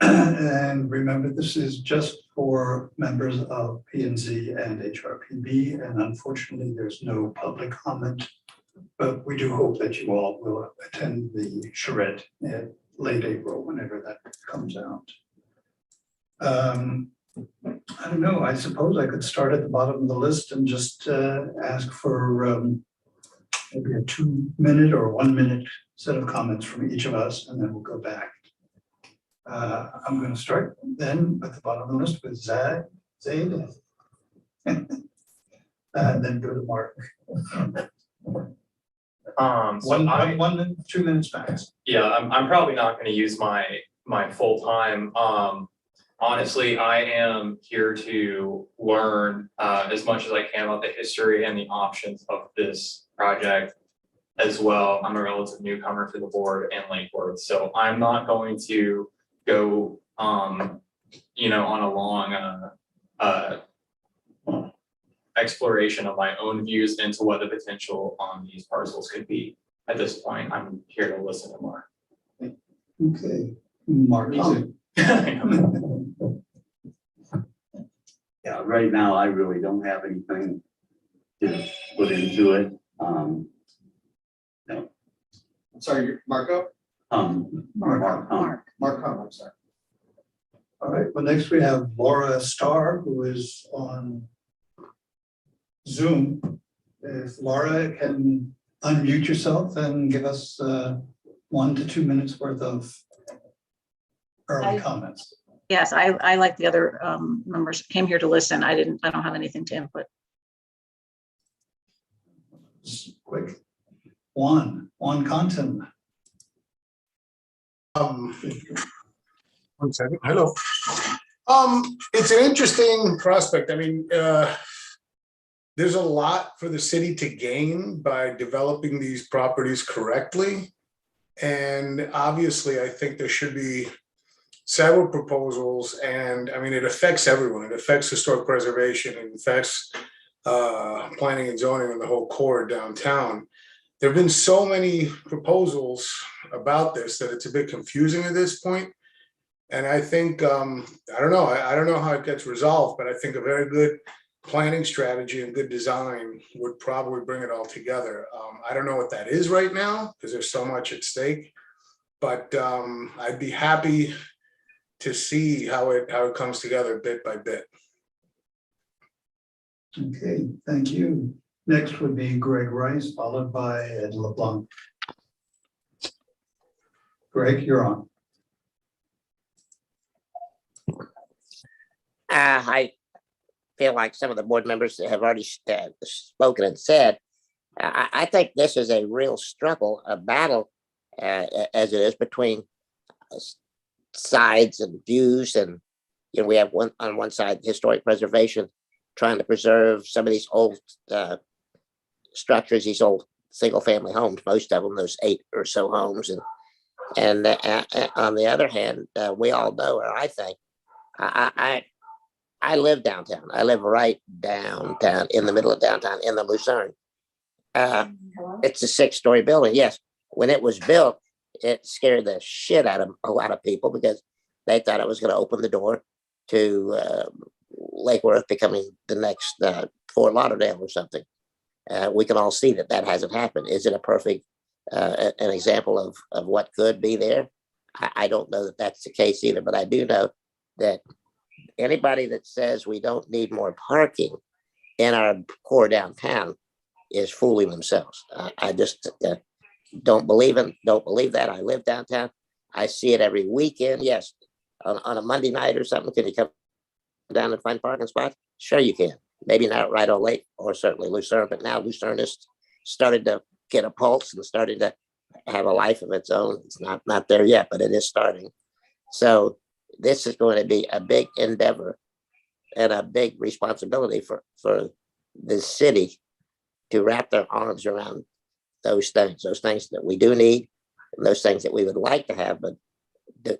And remember, this is just for members of P&Z and HRPB, and unfortunately, there's no public comment. But we do hope that you all will attend the charrette in late April, whenever that comes out. I don't know, I suppose I could start at the bottom of the list and just ask for maybe a 2-minute or 1-minute set of comments from each of us, and then we'll go back. I'm going to start then at the bottom of the list with Zaid, and then go to Mark. So 2 minutes max. yeah, I'm probably not going to use my full time. Honestly, I am here to learn as much as I can about the history and the options of this project as well. I'm a relative newcomer to the board and Lake Worth, so I'm not going to go, you know, on a long exploration of my own views into what the potential on these parcels could be. At this point, I'm here to listen to more. Okay, Mark. Yeah, right now, I really don't have anything to put into it. I'm sorry, Marco? Mark. Mark, I'm sorry. All right, well, next we have Laura Starr, who is on Zoom. If Laura can unmute yourself and give us 1 to 2 minutes worth of early comments. Yes, I like the other members came here to listen. I don't have anything to input. Quick. Juan Contin. 1 second. Hello. It's an interesting prospect. I mean, there's a lot for the city to gain by developing these properties correctly. And obviously, I think there should be several proposals. And I mean, it affects everyone. It affects historic preservation. It affects planning and zoning on the whole core downtown. There have been so many proposals about this that it's a bit confusing at this point. And I think, I don't know how it gets resolved, but I think a very good planning strategy and good design would probably bring it all together. I don't know what that is right now because there's so much at stake, but I'd be happy to see how it comes together bit by bit. Okay, thank you. Next would be Greg Rice, followed by Ed LeBlanc. Greg, you're on. I feel like some of the board members have already spoken and said, I think this is a real struggle, a battle, as it is between sides and views. And, you know, we have on one side, historic preservation, trying to preserve some of these old structures, these old single family homes, most of them, those 8 or so homes. And on the other hand, we all know, or I think, I live downtown. I live right downtown, in the middle of downtown, in the Lucerne. It's a 6-story building. Yes, when it was built, it scared the shit out of a lot of people because they thought it was going to open the door to Lake Worth becoming the next Fort Lauderdale or something. We can all see that hasn't happened. Is it a perfect an example of what could be there? I don't know that that's the case either, but I do know that anybody that says we don't need more parking in our core downtown is fooling themselves. I just don't believe that. I live downtown. I see it every weekend. Yes, on a Monday night or something, can you come down and find parking spots? Sure you can. Maybe not right on Lake or certainly Lucerne, but now Lucerne has started to get a pulse and started to have a life of its own. It's not there yet, but it is starting. So this is going to be a big endeavor and a big responsibility for the city to wrap their arms around those things that we do need, and those things that we would like to have, but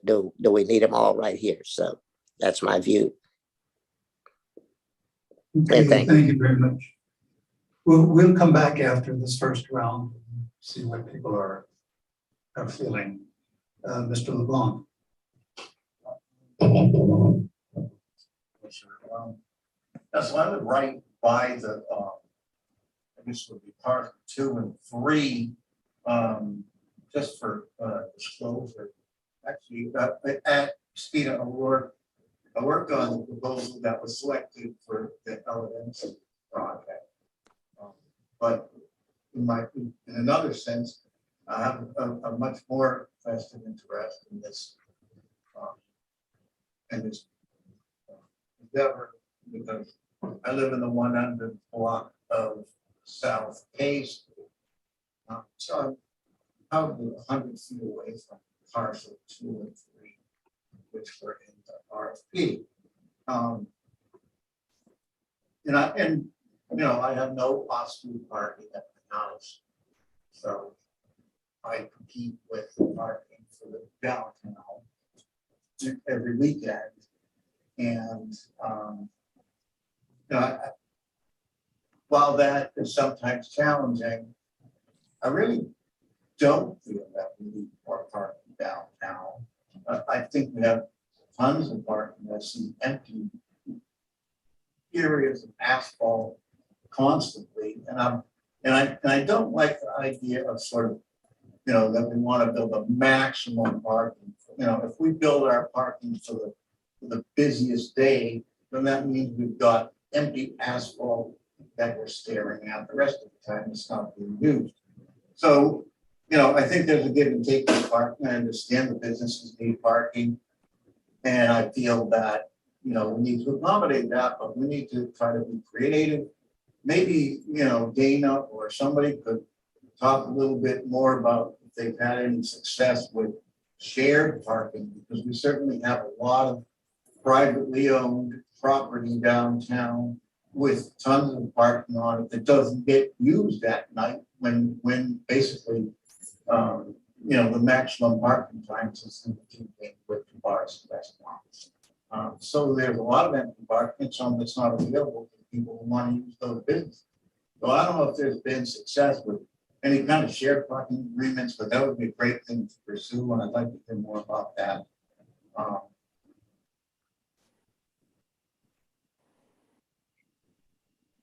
do we need them all right here? So that's my view. Okay, thank thank you very much. We'll come back after this first round and see what people are feeling. Mr. LeBlanc. So I live right by the, I guess would be part 2 and 3, just for disclosure. Actually, at speed of work, I worked on the proposal that was selected for the LNC project. But in another sense, I have a much more vested interest in this endeavor, because I live in the 100 block of South K Street. So I'm probably 100 feet away from parcel 2 and 3, which were in the RFP. I have no off-street parking at my house, so I compete with the parking for the downtown every weekend. And while that is sometimes challenging, I really don't feel that we need more parking downtown. I think we have tons of parking. I see empty areas of asphalt constantly, and I don't like the idea of sort of, that we want to build a maximum parking. If we build our parking for the busiest day, then that means we've got empty asphalt that we're staring at. The rest of the time it's not being used. So, I think there's a give and take with parking. I understand the businesses need parking, and I feel that we need to accommodate that, but we need to try to be creative. Maybe Dana or somebody could talk a little bit more about if they've had any success with shared parking, because we certainly have a lot of privately owned property downtown with tons of parking on it that doesn't get used at night when basically the maximum parking times is in with bars and restaurants. So there's a lot of empty parking, some that's not available to people who want to use those businesses. So I don't know if there's been success with any kind of shared parking agreements, but that would be a great thing to pursue, and I'd like to hear more about that.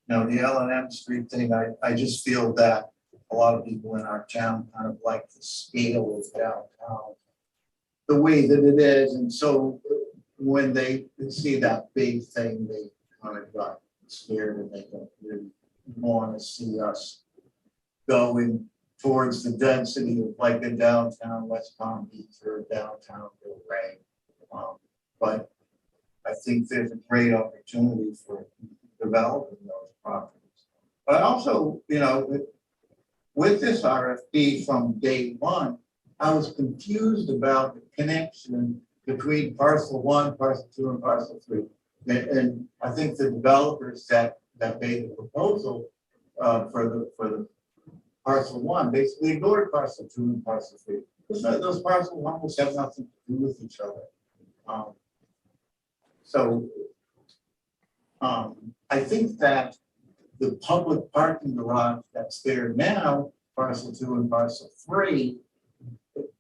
The L&M Street thing, I just feel that a lot of people in our town kind of like the scale of downtown, the way that it is, and so when they see that big thing, they kind of got scared and they don't really want to see us going towards the density of like a downtown West Palm Beach or downtown Ray. But I think there's a great opportunity for developing those properties. But also, you know, with this RFP from day one, I was confused about the connection between parcel 1, parcel 2, and parcel 3. And I think the developers that made the proposal for the parcel 1 basically ignored parcel 2 and parcel 3. Those parcel 1 have nothing to do with each other. I think that the public parking garage that's there now, parcel 2 and parcel 3,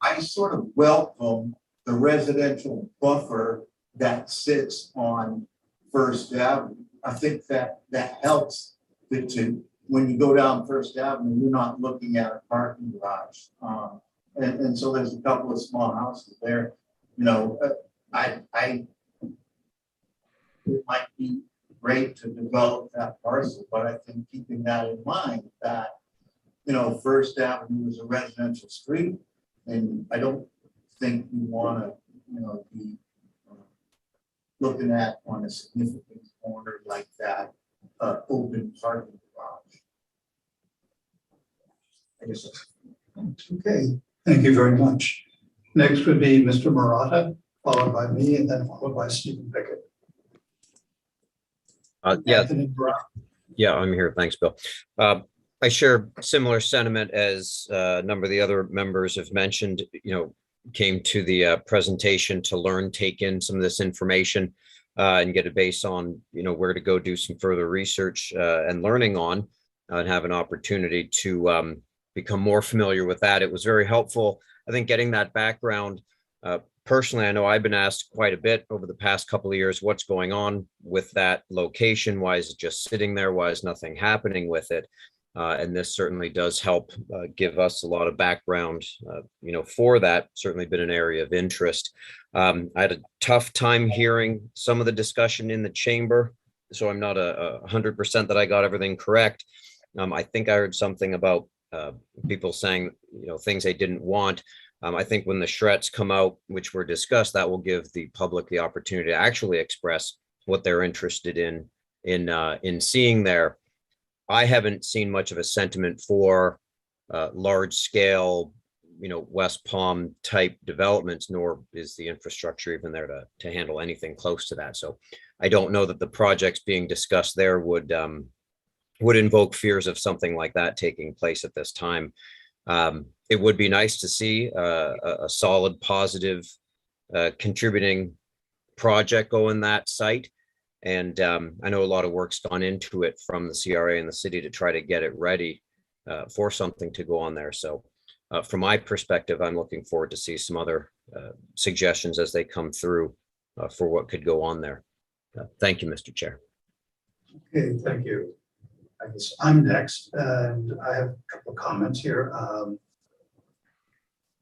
I sort of welcome the residential buffer that sits on First Avenue. I think that helps to when you go down First Avenue, you're not looking at a parking garage. And so there's a couple of small houses there. You know, it might be great to develop that parcel, but I think keeping that in mind that, you know, First Avenue is a residential street, and I don't think you want to, you know, be looking at on a significant corner like that, open parking garage. I guess that's Okay, thank you very much. Next would be Mr. Murata, followed by me, and then followed by Stephen Pickett. Yeah, Anthony Brown. yeah, I'm here. Thanks, Bill. I share similar sentiment as a number of the other members have mentioned, you know, came to the presentation to learn, take in some of this information and get a base on, you know, where to go do some further research and learning on and have an opportunity to become more familiar with that. It was very helpful, I think, getting that background. Personally, I know I've been asked quite a bit over the past couple of years, what's going on with that location? Why is it just sitting there? Why is nothing happening with it? And this certainly does help give us a lot of background, you know, for that. Certainly been an area of interest. I had a tough time hearing some of the discussion in the chamber, so I'm not 100% that I got everything correct. I think I heard something about people saying, you know, things they didn't want. I think when the shreds come out, which were discussed, that will give the public the opportunity to actually express what they're interested in seeing there. I haven't seen much of a sentiment for large scale, you know, West Palm type developments, nor is the infrastructure even there to handle anything close to that. So I don't know that the projects being discussed there would invoke fears of something like that taking place at this time. It would be nice to see a solid, positive, contributing project go in that site. And I know a lot of work's gone into it from the CRA and the city to try to get it ready for something to go on there. So from my perspective, I'm looking forward to see some other suggestions as they come through for what could go on there. Thank you, Mr. Chair. Okay, thank you. I guess I'm next, and I have a couple of comments here.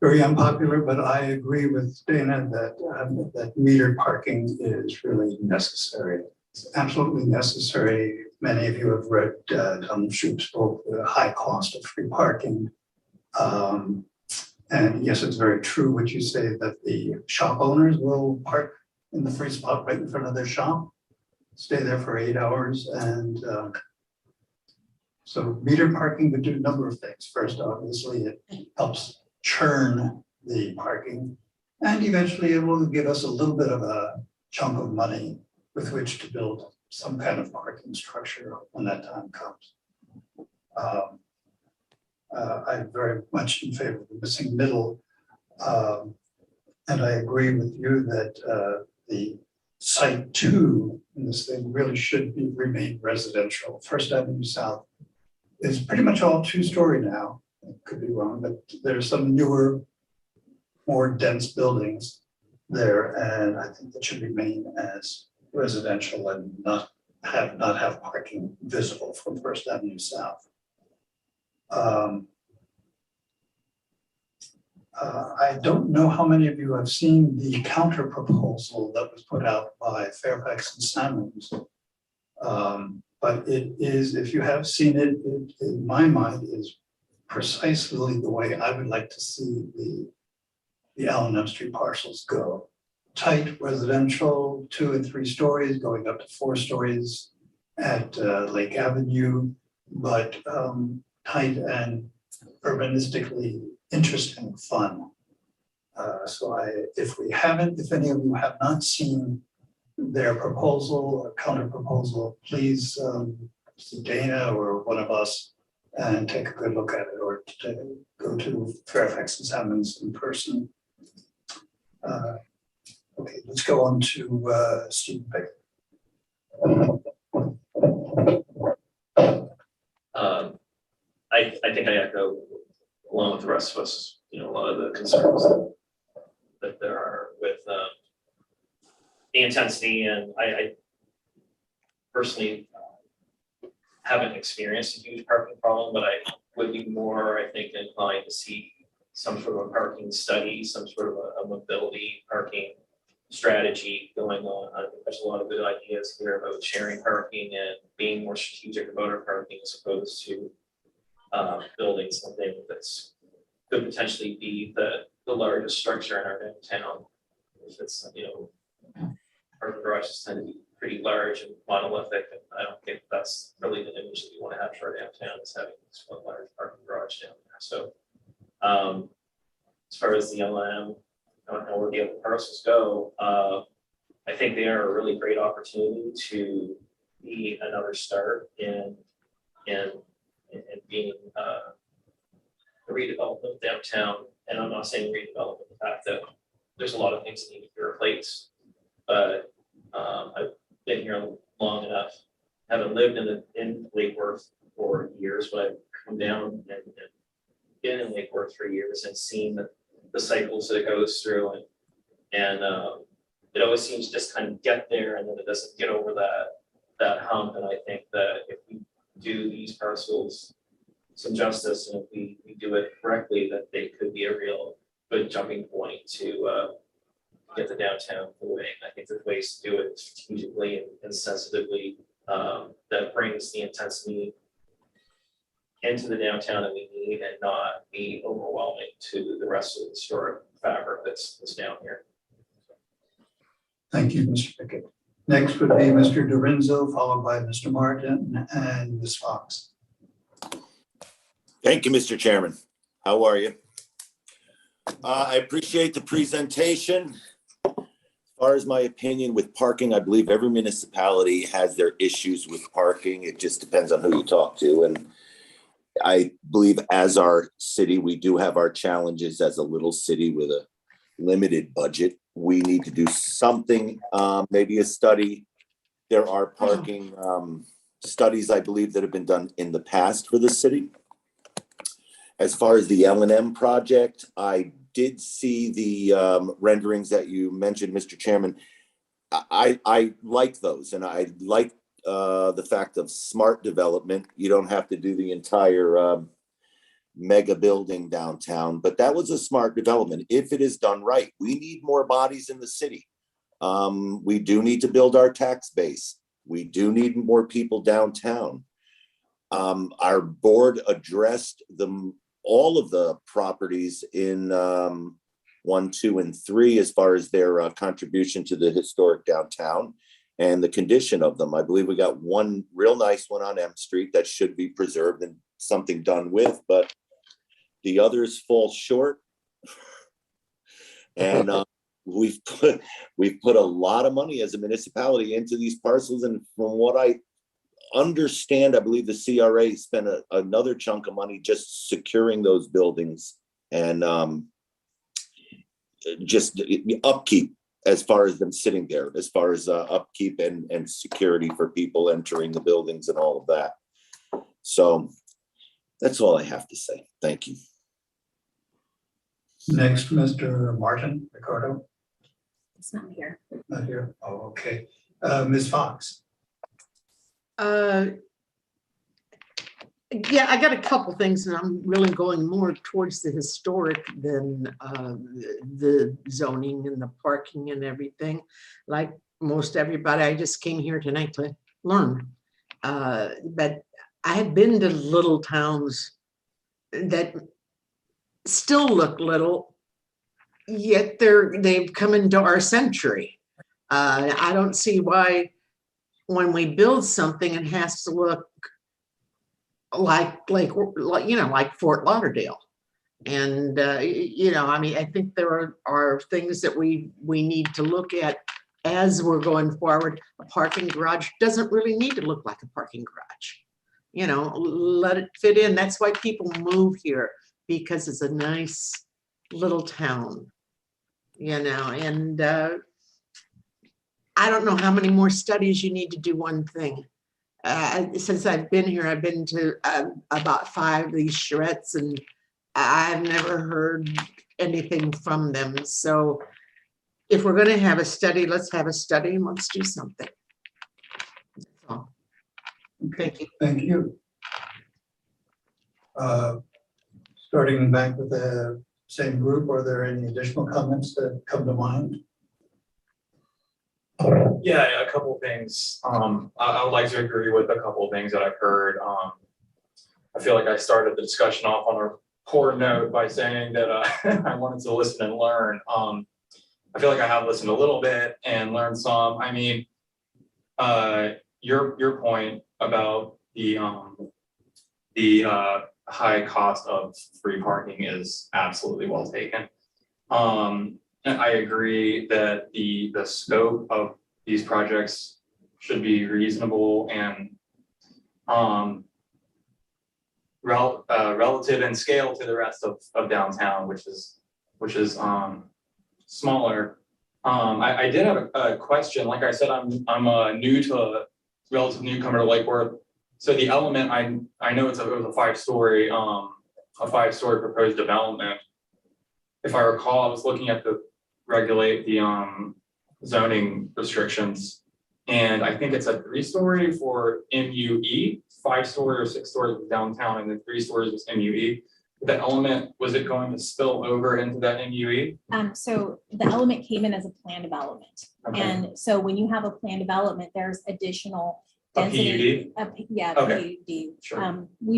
Very unpopular, but I agree with Dana that metered parking is really necessary. It's absolutely necessary. Many of you have read Donald Shoup's book, The High Cost of Free Parking. And yes, it's very true what you say that the shop owners will park in the free spot right in front of their shop, stay there for 8 hours, and so metered parking would do a number of things. First, obviously, it helps churn the parking, and eventually it will give us a little bit of a chunk of money with which to build some kind of parking structure when that time comes. I'm very much in favor of the missing middle, and I agree with you that the site 2 in this thing really should remain residential. First Avenue South is pretty much all 2-story now. I could be wrong, but there's some newer, more dense buildings there, and I think that should remain as residential and not have parking visible from First Avenue South. I don't know how many of you have seen the counter proposal that was put out by Fairfax and Salmons But it is, if you have seen it, it, in my mind, is precisely the way I would like to see the Allen Street parcels go. Tight residential, 2 and 3 stories, going up to 4 stories at Lake Avenue, but tight and urbanistically interesting, fun. So if any of you have not seen their proposal or counter proposal, please see Dana or one of us and take a good look at it, or to go to Fairfax and Salmons in person. Okay, let's go on to Stephen Baker. I think I echo, along with the rest of us, a lot of the concerns that there are with the intensity, and I personally haven't experienced a huge parking problem, but I would be more, I think, inclined to see some sort of a parking study, some sort of a mobility parking strategy going on. I think there's a lot of good ideas here about sharing parking and being more strategic about our parking as opposed to building something that's could potentially be the largest structure in our downtown. If it's, our garages tend to be pretty large and monolithic, and I don't think that's really the image that we want to have for our downtown, is having this one large parking garage down there. So as far as the LM, I don't know where the other parcels go. I think they are a really great opportunity to be another start in being a redevelopment downtown. And I'm not saying redevelopment, the fact that there's a lot of things that need to be replaced, but I've been here long enough, haven't lived in Lake Worth for years, but I've come down and been in Lake Worth for years and seen the cycles that it goes through, and it always seems to just kind of get there and then it doesn't get over that hump. And I think that if we do these parcels some justice, and if we do it correctly, that they could be a real good jumping point to get the downtown moving. I think there's ways to do it strategically and sensitively that brings the intensity into the downtown that we need and not be overwhelming to the rest of the historic fabric that's down here. Thank you, Mr. Pickett. Next would be Mr. Dorinzo, followed by Mr. Martin and Ms. Fox. Thank you, Mr. Chairman. How are you? I appreciate the presentation. As far as my opinion with parking, I believe every municipality has their issues with parking. It just depends on who you talk to. And I believe as our city, we do have our challenges as a little city with a limited budget. We need to do something, maybe a study. There are parking studies, I believe, that have been done in the past for the city. As far as the L&M project, I did see the renderings that you mentioned, Mr. Chairman. I like those, and I like the fact of smart development. You don't have to do the entire mega building downtown, but that was a smart development if it is done right. We need more bodies in the city. We do need to build our tax base. We do need more people downtown. Our board addressed all of the properties in 1, 2, and 3 as far as their contribution to the historic downtown and the condition of them. I believe we got one real nice one on M Street that should be preserved and something done with, but the others fall short. And we've put a lot of money as a municipality into these parcels, and from what I understand, I believe the CRA spent another chunk of money just securing those buildings and just upkeep as far as them sitting there, as far as upkeep and security for people entering the buildings and all of that. So that's all I have to say. Thank you. Next, Mr. Martin, Ricardo. It's not here. Not here. Oh, okay. Ms. Fox. Yeah, I got a couple things, and I'm really going more towards the historic than the zoning and the parking and everything. Like most everybody, I just came here tonight to learn. But I have been to little towns that still look little, yet they've come into our century. I don't see why when we build something, it has to look like Fort Lauderdale. And, I mean, I think there are things that we need to look at as we're going forward. A parking garage doesn't really need to look like a parking garage. Let it fit in. That's why people move here, because it's a nice little town, and I don't know how many more studies you need to do one thing. Since I've been here, I've been to about 5 of these charrettes, and I've never heard anything from them. So if we're going to have a study, let's have a study and let's do something. That's all. Thank you. Thank you. Starting back with the same group, are there any additional comments that come to mind? Yeah, a couple things. I would like to agree with a couple of things that I've heard. I feel like I started the discussion off on a poor note by saying that I wanted to listen and learn. I feel like I have listened a little bit and learned some. I mean, your point about the high cost of free parking is absolutely well taken. I agree that the scope of these projects should be reasonable and relative in scale to the rest of downtown, which is smaller. I did have a question. Like I said, I'm a relative newcomer to Lake Worth. So the Element, I know it was a 5-story proposed development. If I recall, I was looking at the zoning restrictions, and I think it's a 3-story for MUE, 5-story or 6-story downtown, and then 3 stories was MUE. The Element, was it going to spill over into that MUE? So the Element came in as a planned development. Okay. And so when you have a planned development, there's additional A density. PUD? Yeah, Okay. PUD. Sure. We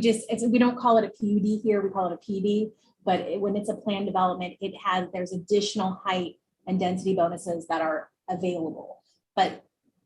don't call it a PUD here, we call it a PD, but when it's a planned development, there's additional height and density bonuses that are available. But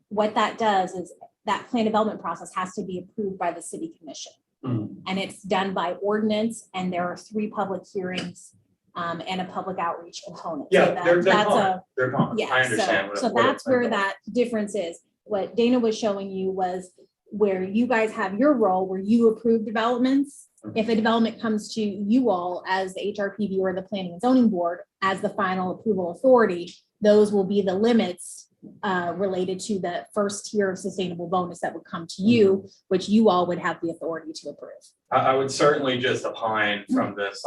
what that does is that planned development process has to be approved by the city commission. And it's done by ordinance, and there are 3 public hearings and a public outreach component. Yeah, So they're that's common. They're common. yeah, I understand. so that's where that difference is. What Dana was showing you was where you guys have your role, where you approve developments. If a development comes to you all as the HRPB or the Planning and Zoning Board as the final approval authority, those will be the limits related to the first tier of sustainable bonus that would come to you, which you all would have the authority to approve. I would certainly just opine from this,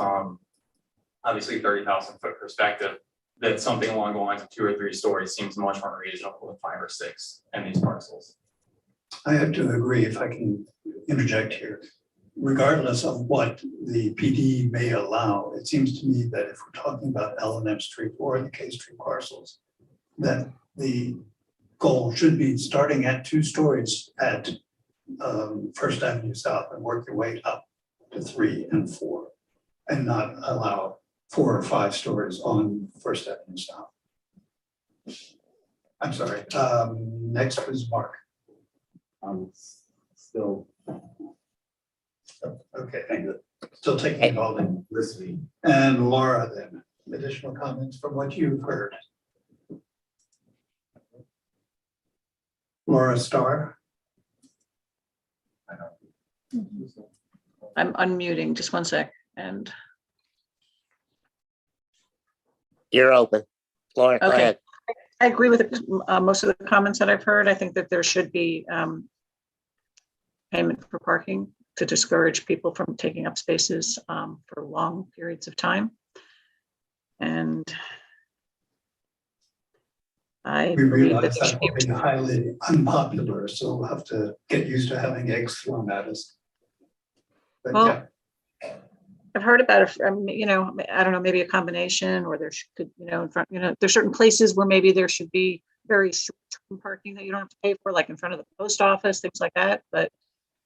obviously 30,000 foot perspective, that something along the lines of 2 or 3 stories seems much more reasonable than 5 or 6 in these parcels. I have to agree, if I can interject here. Regardless of what the PD may allow, it seems to me that if we're talking about LNM Street or the K Street parcels, that the goal should be starting at 2 stories at First Avenue South and work your way up to 3 and 4, and not allow 4 or 5 stories on First Avenue South. I'm sorry. Next was Mark. Still. Okay, thank you. Still taking it all in. Listening. And Laura, then, additional comments from what you've heard. Laura Starr. I'm unmuting, just one sec, and You're open. Laura, go okay. ahead. I agree with most of the comments that I've heard. I think that there should be payment for parking to discourage people from taking up spaces for long periods of time. And I We believe realize that that will be highly unpopular, so we'll have to get used to having eggs thrown at us. But Well, yeah, I've heard about it, I don't know, maybe a combination, or there could, in front, there's certain places where maybe there should be very short-term parking that you don't have to pay for, like in front of the post office, things like that. But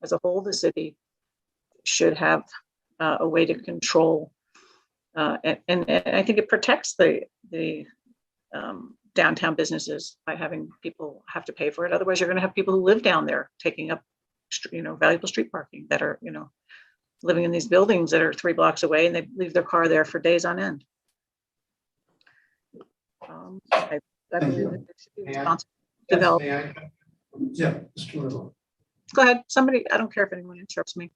as a whole, the city should have a way to control. And I think it protects the downtown businesses by having people have to pay for it. Otherwise, you're going to have people who live down there taking up, valuable street parking that are, living in these buildings that are 3 blocks away, and they leave their car there for days on end. I believe that it should be responsible to develop. Yeah, Mr. Little. Go ahead. Somebody, I don't care if anyone interrupts me.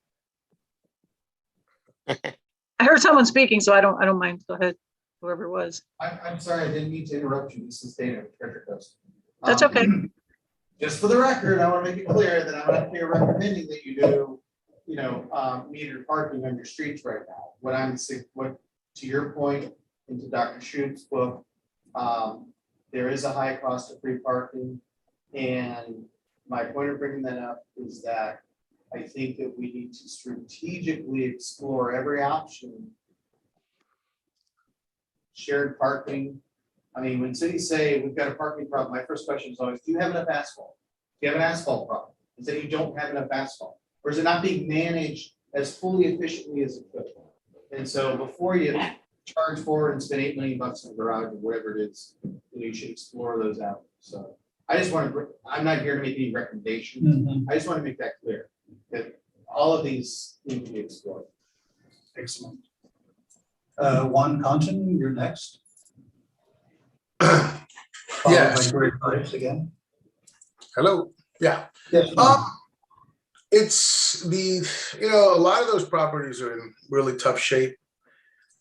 I heard someone speaking, so I don't mind. Go ahead, whoever it was. I'm sorry, I didn't mean to interrupt you. This is Dana, Treasure Coast. That's okay. Just for the record, I want to make it clear that I'm not here recommending that you do, metered parking on your streets right now. What to your point, into Dr. Schutz's book, there is a high cost of free parking. And my point of bringing that up is that I think that we need to strategically explore every option. Shared parking. I mean, when cities say we've got a parking problem, my first question is always, do you have enough asphalt? Do you have an asphalt problem? Is that you don't have enough asphalt? Or is it not being managed as fully efficiently as it could? And so before you charge for it and spend $8 million in a garage or whatever it is, you should explore those out. So I just want to, I'm not here to make any recommendations. I just want to make that clear that all of these need to be explored. Excellent. Juan Compton, you're next. Yes. Great vibes again. Hello. Yeah. Yes. It's a lot of those properties are in really tough shape.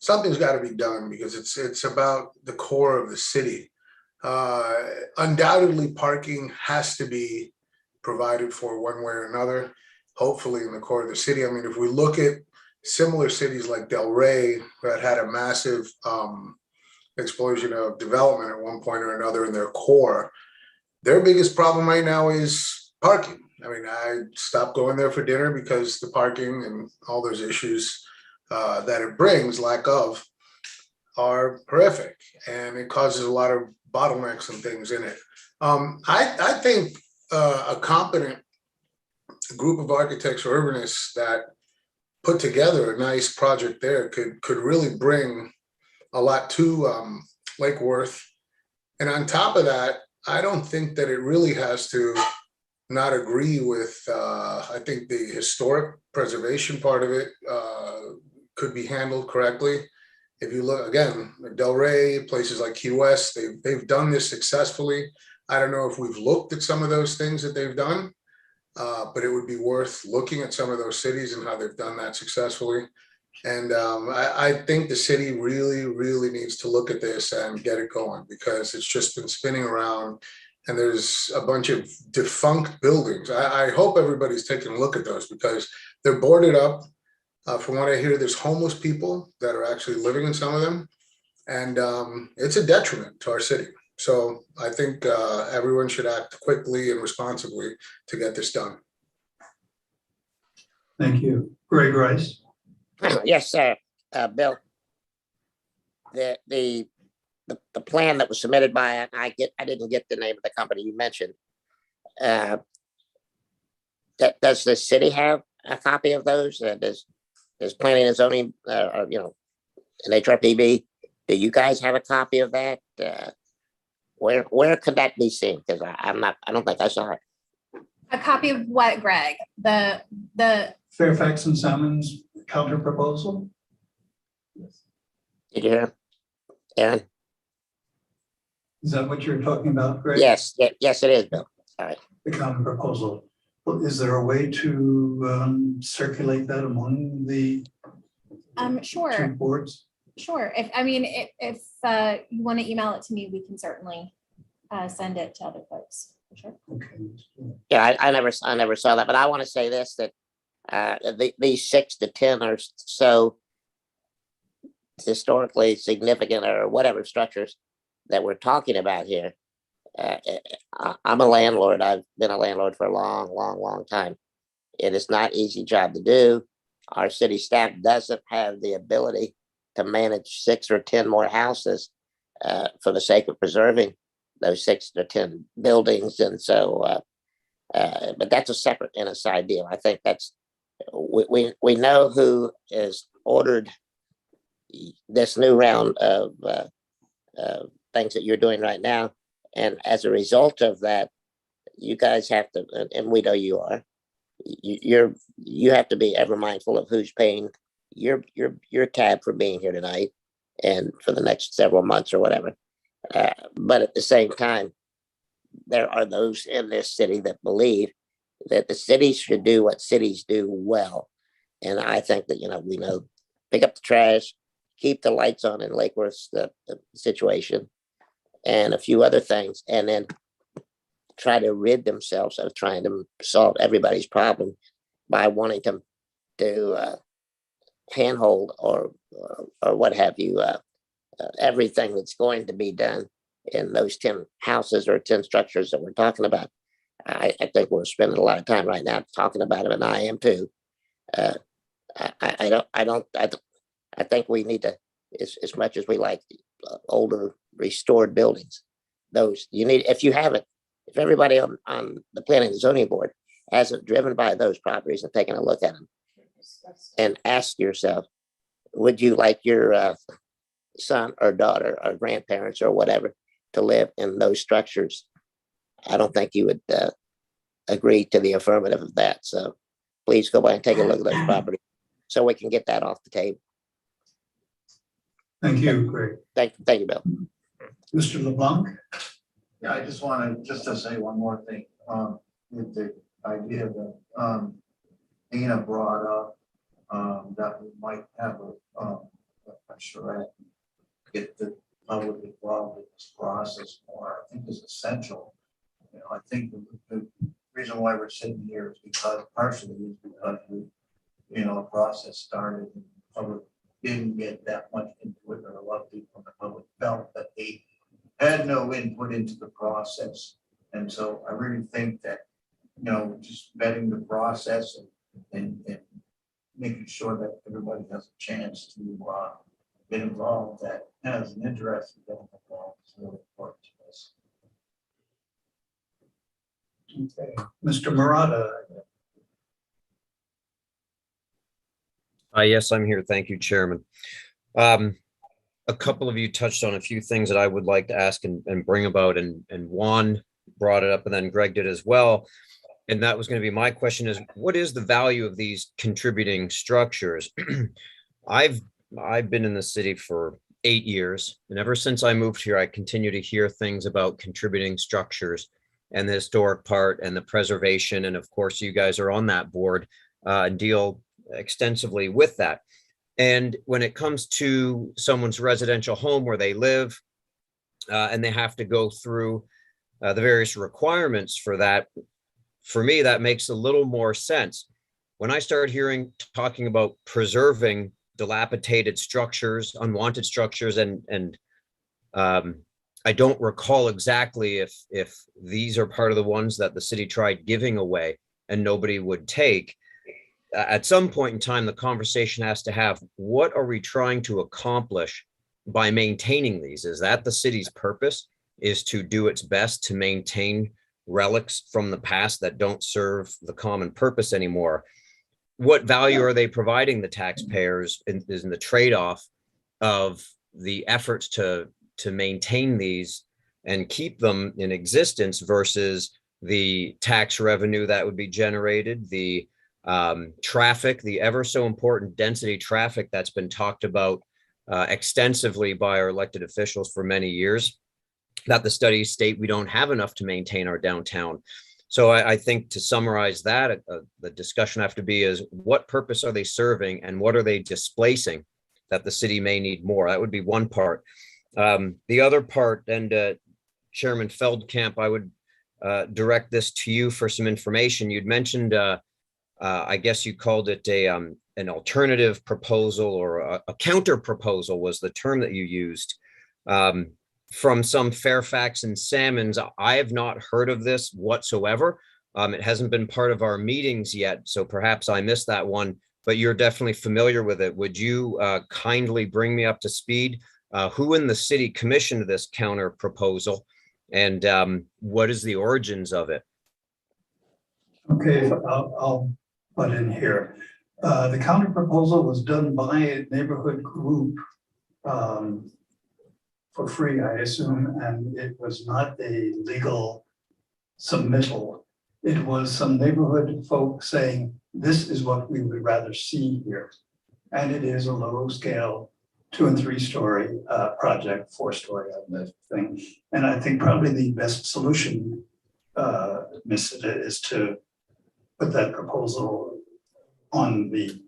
Something's got to be done because it's about the core of the city. Undoubtedly, parking has to be provided for one way or another, hopefully in the core of the city. I mean, if we look at similar cities like Del Rey that had a massive explosion of development at one point or another in their core, their biggest problem right now is parking. I mean, I stopped going there for dinner because the parking and all those issues that it brings, lack of, are horrific, and it causes a lot of bottlenecks and things in it. I think a competent group of architects or urbanists that put together a nice project there could really bring a lot to Lake Worth. And on top of that, I don't think that it really has to not agree with, I think the historic preservation part of it could be handled correctly. If you look, again, Del Rey, places like Key West, they've done this successfully. I don't know if we've looked at some of those things that they've done, but it would be worth looking at some of those cities and how they've done that successfully. And I think the city really, really needs to look at this and get it going, because it's just been spinning around and there's a bunch of defunct buildings. I hope everybody's taking a look at those because they're boarded up. From what I hear, there's homeless people that are actually living in some of them. And it's a detriment to our city. So I think everyone should act quickly and responsibly to get this done. Thank you. Greg Rice. Yes, sir. Bill, the plan that was submitted by, I didn't get the name of the company you mentioned. Does the city have a copy of those? Does planning and zoning, an HRPB? Do you guys have a copy of that? Where could that be seen? Because I don't think I saw it. A copy of what, Greg? The Fairfax and Salmon's counter proposal. Did you hear, Aaron? Is that what you're talking about, Greg? Yes, yes, it is, Bill. All right. The counter proposal. Well, is there a way to circulate that among the sure. two boards? Sure. If you want to email it to me, we can certainly send it to other folks. For sure. Okay. Yeah, I never saw that, but I want to say this, that these 6 to 10 or so historically significant or whatever structures that we're talking about here. I'm a landlord. I've been a landlord for a long time. It is not an easy job to do. Our city staff doesn't have the ability to manage 6 or 10 more houses for the sake of preserving those 6 to 10 buildings. And so, but that's a separate and a side deal. I think that's, we know who is ordered this new round of things that you're doing right now. And as a result of that, you guys have to, and we know you are, you have to be ever mindful of who's paying your tab for being here tonight and for the next several months or whatever. But at the same time, there are those in this city that believe that the cities should do what cities do well. And I think that, we know, pick up the trash, keep the lights on in Lake Worth's the situation, and a few other things, and then try to rid themselves of trying to solve everybody's problem by wanting to handhold or what have you, everything that's going to be done in those 10 houses or 10 structures that we're talking about. I think we're spending a lot of time right now talking about them, and I am too. I think we need to, as much as we like older restored buildings, those you need, if everybody on the planning and zoning board hasn't driven by those properties and taken a look at them and ask yourself, would you like your son or daughter or grandparents or whatever to live in those structures? I don't think you would agree to the affirmative of that. So please go by and take a look at those properties so we can get that off the table. Thank you, Greg. Thank you, Bill. Mr. LeBlanc? Yeah, I just wanted to say one more thing, with the idea that, Dana brought up, that we might have a charrette, get the public involved in this process more, I think is essential. I think the reason why we're sitting here is because a process started and the public didn't get that much into it, or a lot of people in the public felt that they had no input into the process. And so I really think that, just vetting the process and making sure that everybody has a chance to get involved, that has an interest in getting involved, is really important to us. Okay, Mr. Murata. Yes, I'm here. Thank you, Chairman. A couple of you touched on a few things that I would like to ask and bring about, and Juan brought it up, and then Greg did as well. And that was going to be my question: is what is the value of these contributing structures? I've been in the city for 8 years, and ever since I moved here, I continue to hear things about contributing structures and the historic part and the preservation. And of course, you guys are on that board and deal extensively with that. And when it comes to someone's residential home where they live and they have to go through the various requirements for that, for me, that makes a little more sense. When I started talking about preserving dilapidated structures, unwanted structures, and I don't recall exactly if these are part of the ones that the city tried giving away and nobody would take. At some point in time, the conversation has to have, what are we trying to accomplish by maintaining these? Is that the city's purpose, is to do its best to maintain relics from the past that don't serve the common purpose anymore? What value are they providing the taxpayers in the trade-off of the efforts to maintain these and keep them in existence versus the tax revenue that would be generated, the traffic, the ever so important density traffic that's been talked about extensively by our elected officials for many years, that the studies state we don't have enough to maintain our downtown. So I think to summarize that, the discussion have to be is, what purpose are they serving and what are they displacing that the city may need more? That would be one part. The other part, and Chairman Feldkamp, I would direct this to you for some information. You'd mentioned, I guess you called it an alternative proposal, or a counter proposal was the term that you used, from some Fairfax and Salmons. I have not heard of this whatsoever. It hasn't been part of our meetings yet, so perhaps I missed that one, but you're definitely familiar with it. Would you kindly bring me up to speed? Who in the city commissioned this counter proposal? And what is the origins of it? Okay, I'll butt in here. The counter proposal was done by a neighborhood group for free, I assume, and it was not a legal submittal. It was some neighborhood folk saying, this is what we would rather see here. And it is a low scale 2- and 3-story project, 4-story on the thing. And I think probably the best solution, Ms. Sita, is to put that proposal on the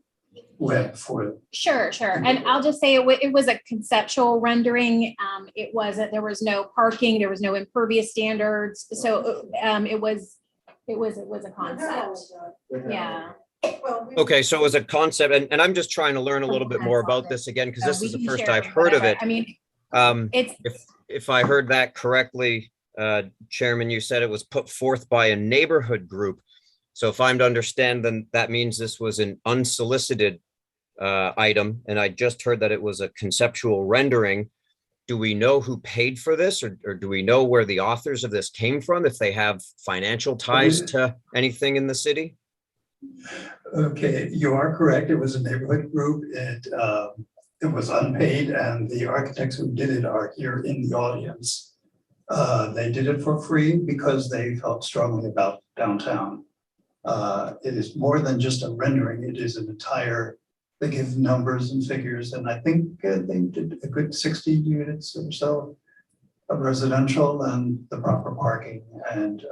web for. Sure. And I'll just say it was a conceptual rendering. There was no parking, there was no impervious standards. So it was a concept. Yeah. Okay, so it was a concept, and I'm just trying to learn a little bit more about this again, because this is the first I've heard of it. I mean, if I heard that correctly, Chairman, you said it was put forth by a neighborhood group. So if I'm to understand, then that means this was an unsolicited item, and I just heard that it was a conceptual rendering. Do we know who paid for this, or do we know where the authors of this came from, if they have financial ties to anything in the city? Okay, you are correct. It was a neighborhood group. It was unpaid, and the architects who did it are here in the audience. They did it for free because they felt strongly about downtown. It is more than just a rendering. It is an entire, they give numbers and figures, and I think they did a good 60 units or so of residential and the proper parking. And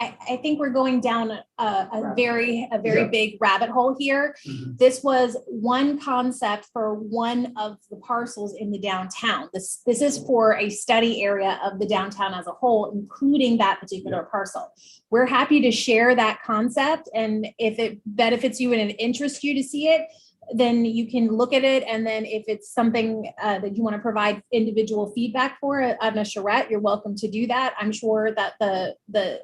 I think we're going down a very big rabbit hole here. Mhm. This was one concept for one of the parcels in the downtown. This is for a study area of the downtown as a whole, including that particular parcel. We're happy to share that concept, and if it benefits you and it interests you to see it, then you can look at it. And then if it's something that you want to provide individual feedback for on a charrette, you're welcome to do that. I'm sure that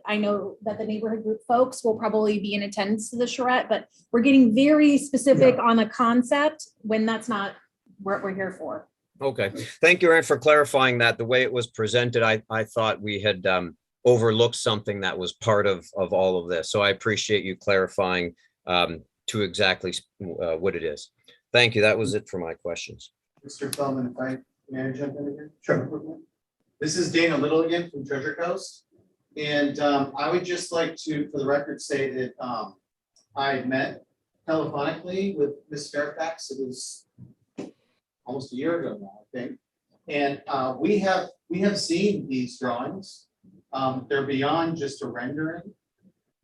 I know that the neighborhood group folks will probably be in attendance to the charrette, but we're getting very specific on a concept when that's not what we're here for. Okay, thank you, Aaron, for clarifying that. The way it was presented, I thought we had overlooked something that was part of all of this. So I appreciate you clarifying to exactly what it is. Thank you. That was it for my questions. Mr. Feldman, if I may jump in again? Sure. This is Dana Little again from Treasure Coast. And I would just like to, for the record, say that I met telephonically with Ms. Fairfax. It was almost a year ago now, I think. And we have seen these drawings. They're beyond just a rendering.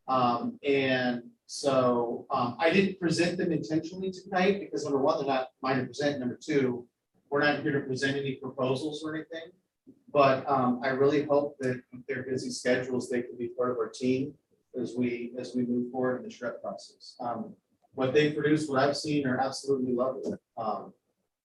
And so I didn't present them intentionally tonight because number one, they're not mine to present. Number two, we're not here to present any proposals or anything. But I really hope that with their busy schedules, they can be part of our team as we move forward in the shred process. What they produce, what I've seen, are absolutely lovely.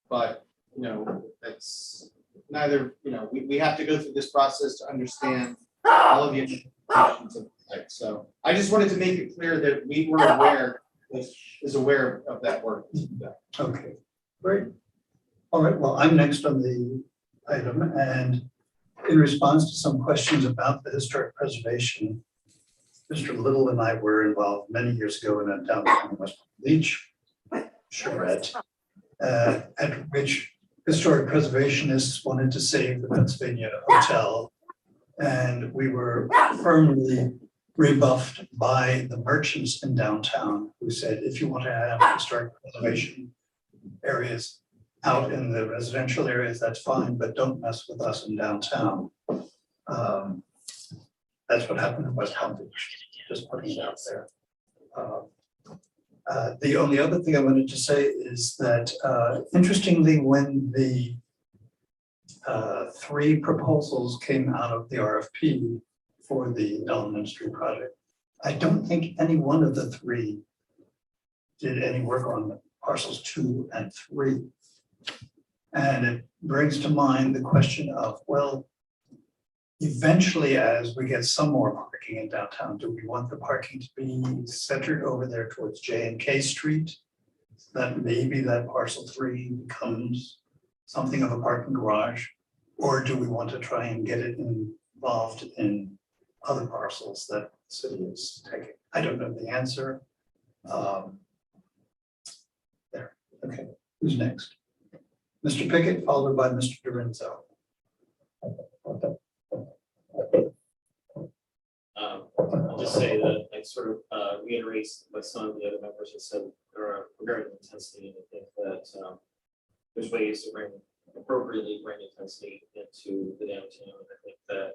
But you know, that's neither. You know, we have to go through this process to understand all of the implications of. So I just wanted to make it clear that we were aware, is aware of that work. okay, great. All right, well, I'm next on the item, and in response to some questions about the historic preservation, Mr. Little and I were involved many years ago in a downtown West Palm Beach charrette, at which historic preservationists wanted to save the Pennsylvania Hotel, and we were firmly rebuffed by the merchants in downtown who said, if you want to have historic preservation areas out in the residential areas, that's fine, but don't mess with us in downtown. That's what happened in West Palm Beach, just putting it out there. The only other thing I wanted to say is that interestingly, when the 3 proposals came out of the RFP for the Element Street project, I don't think any one of the 3 did any work on parcels 2 and 3. And it brings to mind the question of, well, eventually, as we get some more parking in downtown, do we want the parking to be centered over there towards J and K Street? That maybe that parcel 3 becomes something of a parking garage, or do we want to try and get it in involved in other parcels that the city is taking. I don't know the answer. There, okay, who's next? Mr. Pickett, followed by Mr. Dorenzo. I'll just say that I sort of reiterate what some of the other members have said regarding intensity, and I think that there's ways to appropriately bring intensity into the downtown. And I think that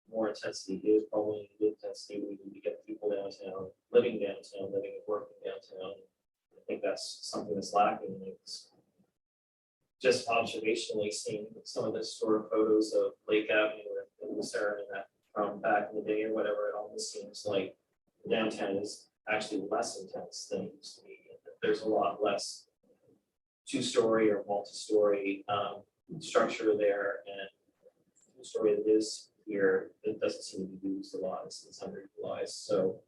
more intensity is probably needed. Intensity we need to get people downtown, living and working downtown. I think that's something that's lacking. It's just observationally seeing some of the historic photos of Lake Avenue and Lucerne and that from back in the day or whatever, it almost seems like downtown is actually less intense than it used to be. There's a lot less two-story or multi-story structure there, and the story that is here, it doesn't seem to be used a lot. It's underutilized. So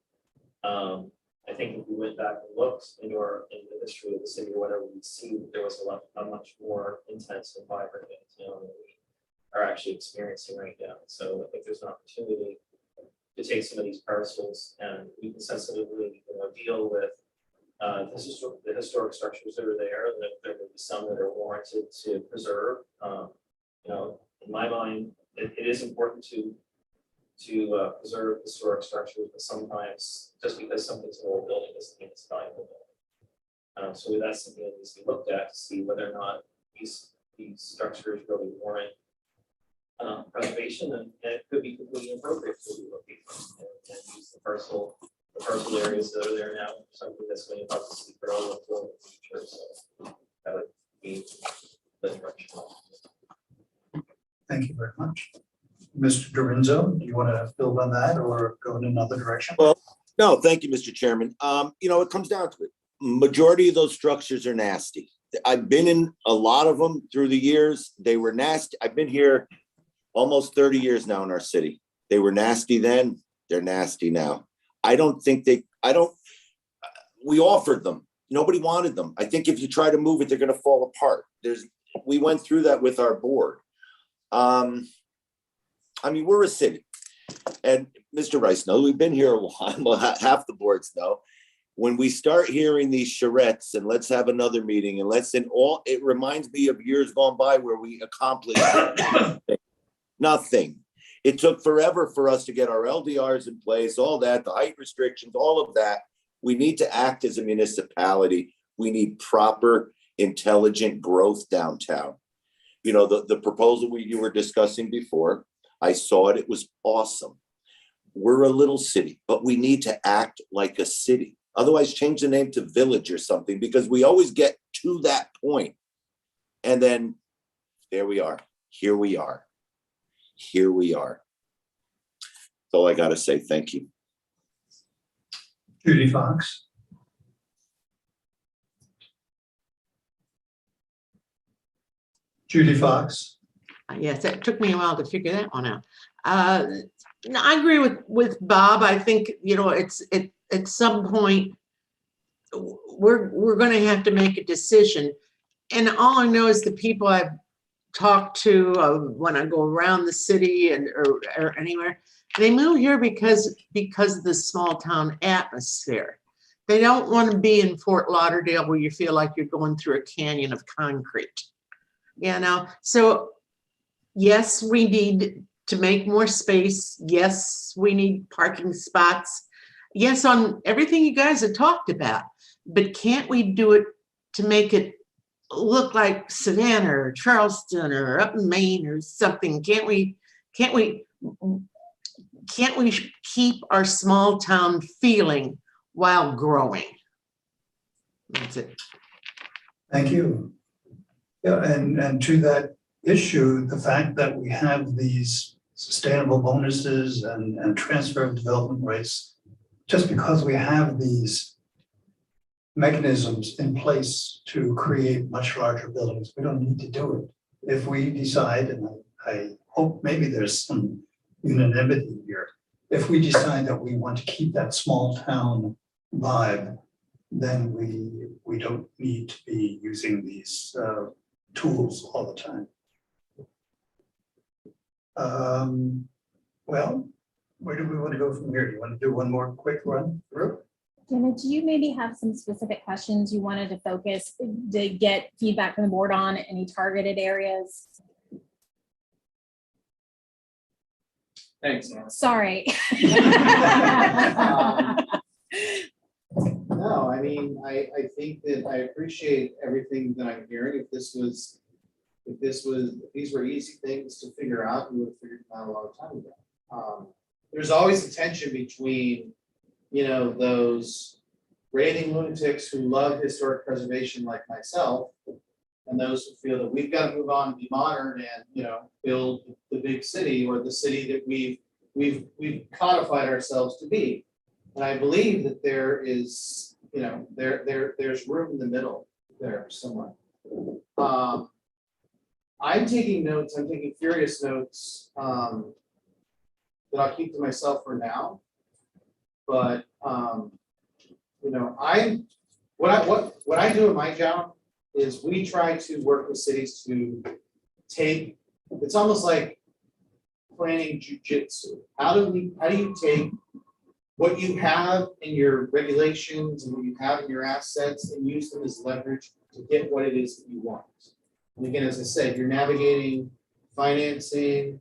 I think if we went back and looked into the history of the city or whatever, we'd see that there was a much more intense and vibrant downtown than we are actually experiencing right now. So I think there's an opportunity to take some of these parcels and we can sensitively, deal with the historic structures that are there. And there may be some that are warranted to preserve. In my mind, it is important to preserve historic structures, but sometimes just because something's an old building doesn't mean it's valuable. So that's something that needs to be looked at to see whether or not these structures really warrant preservation, and it could be completely inappropriate to relocate them and use the parcel areas that are there now for something that's going to help the city grow and grow in the future. So that would be the direction. Thank you very much. Mr. Dorenzo, do you want to build on that or go in another direction? Well, no, thank you, Mr. Chairman. It comes down to it. Majority of those structures are nasty. I've been in a lot of them through the years. They were nasty. I've been here almost 30 years now in our city. They were nasty then, they're nasty now. We offered them. Nobody wanted them. I think if you try to move it, they're gonna fall apart. We went through that with our board. We're a city. And Mr. Rice knows, we've been here a while, well, half the boards know. When we start hearing these charrettes and let's have another meeting and it reminds me of years gone by where we accomplished nothing. It took forever for us to get our LDRs in place, all that, the height restrictions, all of that. We need to act as a municipality. We need proper, intelligent growth downtown. The proposal you were discussing before, I saw it, it was awesome. We're a little city, but we need to act like a city. Otherwise, change the name to village or something, because we always get to that point. And then there we are. Here we are. Here we are. That's all I got to say. Thank you. Judy Fox. Judy Fox. Yes, it took me a while to figure that one out. No, I agree with Bob. I think, it's at some point we're going to have to make a decision. And all I know is the people I've talked to when I go around the city or anywhere, they move here because of the small town atmosphere. They don't want to be in Fort Lauderdale where you feel like you're going through a canyon of concrete. So yes, we need to make more space. Yes, we need parking spots. Yes, on everything you guys have talked about, but can't we do it to make it look like Savannah or Charleston or up in Maine or something? Can't we keep our small town feeling while growing? That's it. Thank you. Yeah, and to that issue, the fact that we have these sustainable bonuses and transfer of development rights, just because we have these mechanisms in place to create much larger buildings, we don't need to do it. If we decide, and I hope maybe there's some unanimity here, if we decide that we want to keep that small town vibe, then we don't need to be using these tools all the time. Well, where do we want to go from here? Do you want to do one more quick run through? Jenna, do you maybe have some specific questions you wanted to focus, to get feedback from the board on, any targeted areas? Thanks, Anna. Sorry. No, I mean, I think that I appreciate everything that I'm hearing. If these were easy things to figure out, we would have figured them out a long time ago. There's always a tension between, those raving lunatics who love historic preservation like myself, and those who feel that we've got to move on and be modern and, build the big city or the city that we've codified ourselves to be. And I believe that there is, there's room in the middle there somewhere. I'm taking notes, I'm taking furious notes that I'll keep to myself for now. But what I do in my job is we try to work with cities to take, it's almost like planning jujitsu. How do you take what you have in your regulations and what you have in your assets and use them as leverage to get what it is that you want? And again, as I said, you're navigating financing,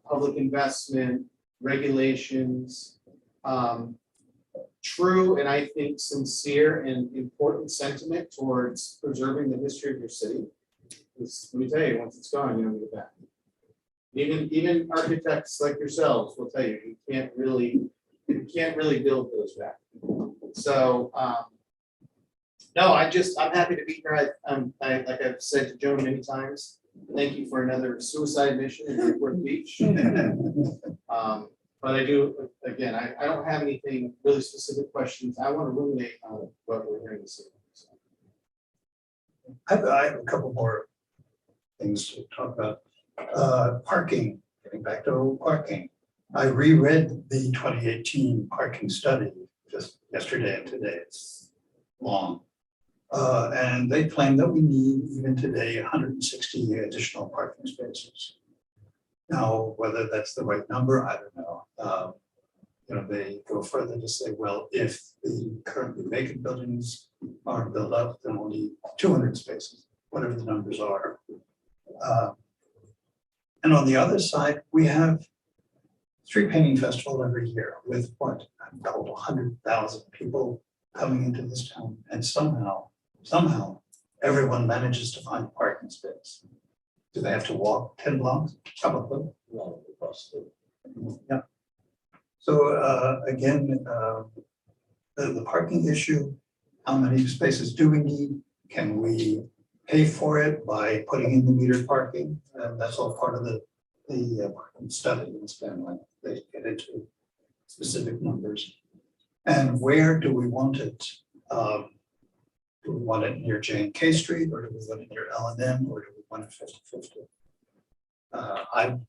public investment, regulations, true and I think sincere and important sentiment towards preserving the history of your city. Let me tell you, once it's gone, you don't get it back. Even architects like yourselves will tell you, you can't really build those back. So no, I'm happy to be here. Like I've said to Joan many times, thank you for another suicide mission in Newport Beach. But I do, again, I don't have anything really specific questions. I want to ruminate on what we're hearing this evening. So. I have a couple more things to talk about. Parking, getting back to parking. I reread the 2018 parking study just yesterday and today. It's long. And they claim that we need, even today, 160 additional parking spaces. Now, whether that's the right number, I don't know. They go further to say, well, if the currently vacant buildings are built up, then we'll need 200 spaces, whatever the numbers are. And on the other side, we have street painting festival every year with what I'm told 100,000 people coming into this town, and somehow everyone manages to find a parking space. Do they have to walk 10 blocks? Probably. Yeah. So again, the parking issue, how many spaces do we need? Can we pay for it by putting in the metered parking? And that's all part of the parking study in Stanley. They get into specific numbers. And where do we want it? Do we want it near J&K Street, or do we want it near L&M, or do we want it 50-50?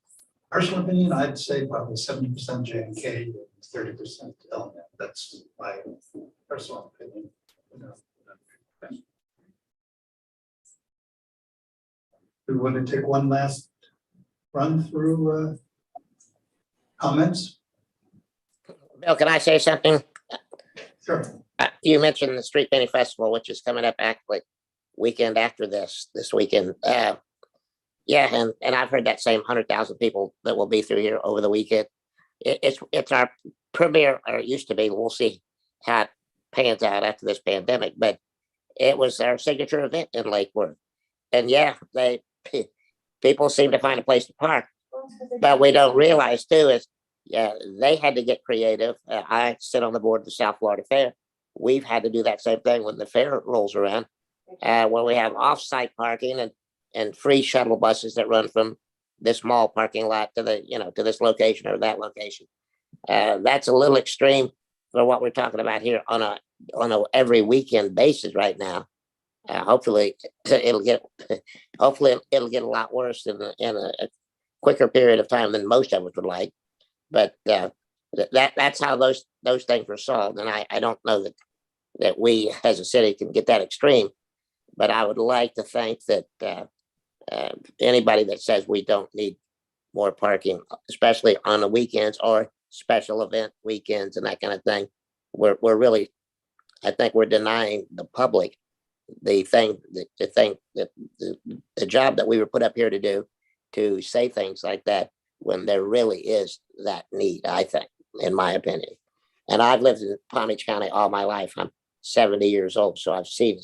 Personal opinion, I'd say probably 70% J&K and 30% L&M. That's my personal opinion. Do we want to take one last run through comments? Bill, can I say something? Sure. You mentioned the Street Painting Festival, which is coming up actually weekend after this weekend. Yeah, and I've heard that same 100,000 people that will be through here over the weekend. It's our premier, or it used to be. We'll see how it pans out after this pandemic, but it was our signature event in Lake Worth. And yeah, people seem to find a place to park, but we don't realize too is, yeah, they had to get creative. I sit on the board of the South Florida Fair. We've had to do that same thing when the fair rolls around, when we have off-site parking and free shuttle buses that run from this mall parking lot to to this location or that location. That's a little extreme for what we're talking about here on a every weekend basis right now. Hopefully it'll get a lot worse in a quicker period of time than most of us would like. But that's how those things were solved. And I don't know that we as a city can get that extreme, but I would like to think that Anybody that says we don't need more parking, especially on the weekends or special event weekends and that kind of thing, we're really, I think we're denying the public the job that we were put up here to do, to say things like that when there really is that need, I think, in my opinion. And I've lived in Palm Beach County all my life. I'm 70 years old, so I've seen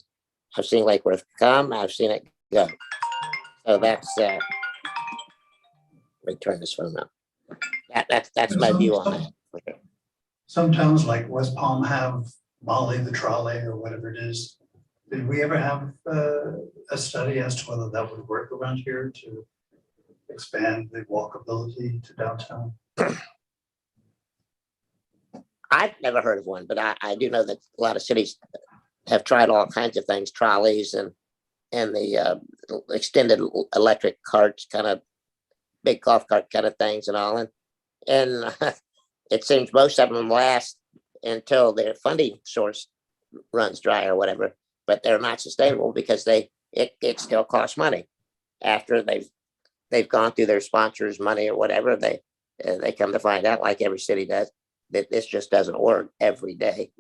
Lake Worth come, I've seen it go. So that's let me turn this phone up. That's my view on that. Some towns like West Palm have Molly the trolley or whatever it is. Did we ever have a study as to whether that would work around here to expand the walkability to downtown? I've never heard of one, but I do know that a lot of cities have tried all kinds of things, trolleys and the extended electric carts, kind of big golf cart kind of things and all. And it seems most of them last until their funding source runs dry or whatever, but they're not sustainable because it still costs money. After they've gone through their sponsors' money or whatever, they come to find out, like every city does, that this just doesn't work every day,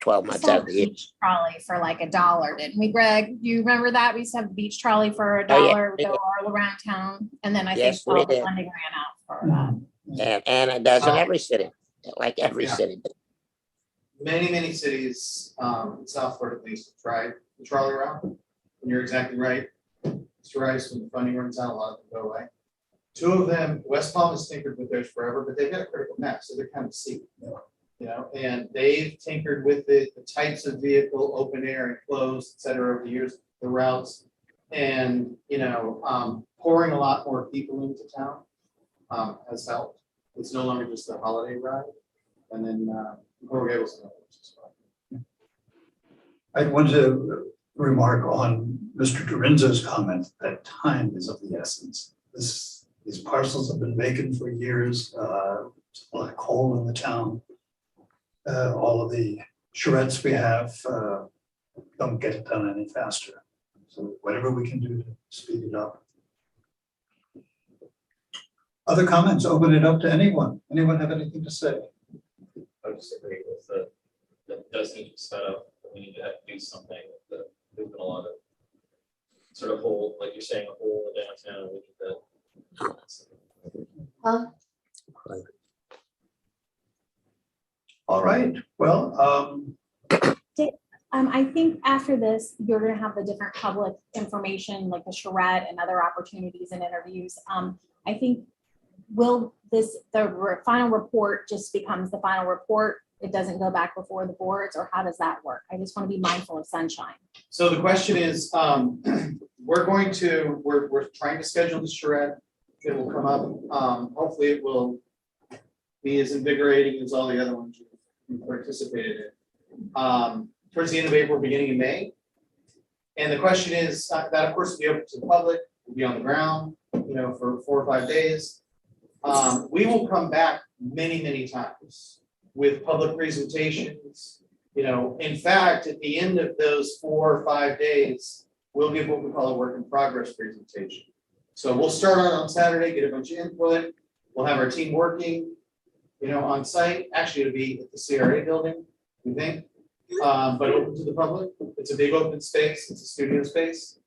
12 months out of the year. Trolley for like $1, didn't we, Greg? You remember that? We used to have the beach trolley for $1. Oh, yeah, We go all around town. And then I Yes, think we all the did. funding ran out for that. And it does in every city, like every city. Many cities, in South Florida, at least, tried the trolley route. And you're exactly right. Mr. Rice, when the funding runs out, a lot of them go away. Two of them, West Palm has tinkered with theirs forever, but they've got a critical mass, so they're kind of seat. And they've tinkered with the types of vehicle, open air and closed, et cetera, over the years, the routes. And, pouring a lot more people into town has helped. It's no longer just a holiday ride. And then Coral Gables. I want to remark on Mr. Dorinzo's comment that time is of the essence. These parcels have been vacant for years. It's a black hole in the town. All of the charrettes we have don't get it done any faster. So whatever we can do to speed it up. Other comments? Open it up to anyone. Anyone have anything to say? I would just agree with that does need to be set up. We need to have to do something with moving a lot of sort of hole, like you're saying, a hole in downtown. We need to. All right, well, I think after this, you're gonna have the different public information, like the charrette and other opportunities and interviews. I think the final report just becomes the final report? It doesn't go back before the boards, or how does that work? I just want to be mindful of sunshine. So the question is, we're trying to schedule the charrette. It will come up. Hopefully it will be as invigorating as all the other ones you participated in. Towards the end of April, beginning of May. And the question is, that of course will be open to the public, will be on the ground, for 4 or 5 days. We will come back many times with public presentations. In fact, at the end of those 4 or 5 days, we'll give what we call a work in progress presentation. So we'll start on Saturday, get a bunch of input. We'll have our team working, on site. Actually, it'll be at the CRA building, we think, but open to the public. It's a big open space. It's a studio space.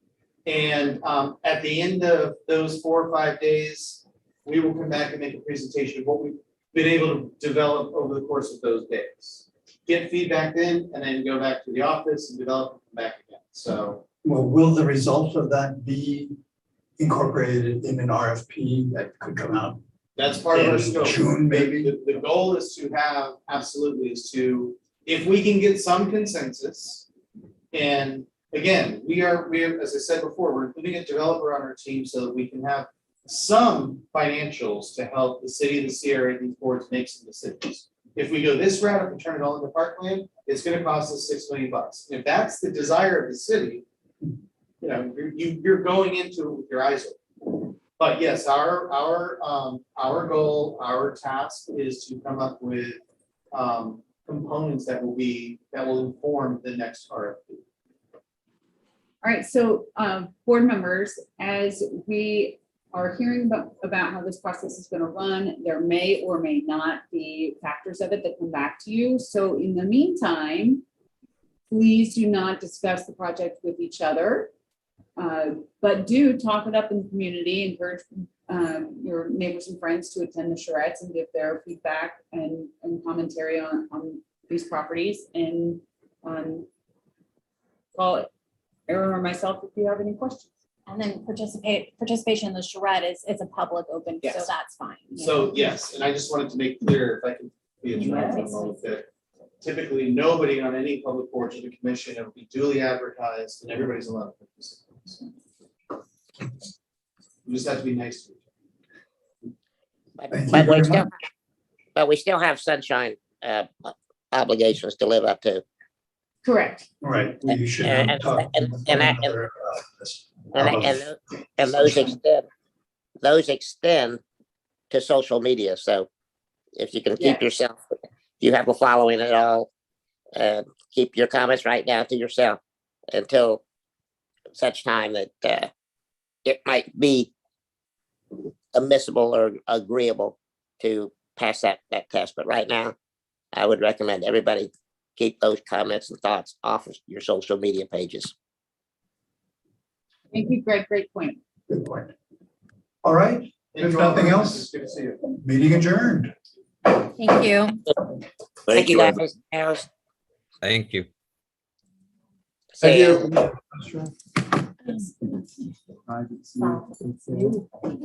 And at the end of those 4 or 5 days, we will come back and make a presentation of what we've been able to develop over the course of those days. Get feedback then, and then go back to the office and develop and come back again. So, well, will the result of that be incorporated in an RFP that could come out? That's part of our in scope. June, maybe? The goal is to have, absolutely, if we can get some consensus, and again, we are, as I said before, we're including a developer on our team so that we can have some financials to help the city, the CRA, these boards make some decisions. If we go this route, if we turn it all into parkland, it's going to cost us $6 million. If that's the desire of the city, you're going into it with your eyes open. But yes, our goal, our task is to come up with components that will inform the next RFP. All right, so board members, as we are hearing about how this process is going to run, there may or may not be factors of it that come back to you. So in the meantime, please do not discuss the project with each other, but do talk it up in the community, encourage your neighbors and friends to attend the charrettes and give their feedback and commentary on these properties, and call Aaron or myself if you have any questions. And then participation in the charrette is a public open, so Yes. that's fine. So, yes, and I just wanted to make clear, if I could be a direct moment, that typically nobody on any public porch of the commission, it will be duly advertised and everybody's allowed to participate. You just have to be nice to each other. Thank you But very much. we still have sunshine obligations to live up to. Correct. Right, we should And- not talk and- with and one I- another about this. And those extend to social media. So if you can keep yourself, you have a following at all, keep your comments right down to yourself until such time that it might be admissible or agreeable to pass that test. But right now, I would recommend everybody keep those comments and thoughts off of your social media pages. Thank you, Greg. Great point. Good point. All right, if nothing else, Good to see you. meeting adjourned. Thank you. Thank you, everybody. guys. Thank you. See Thank ya. you.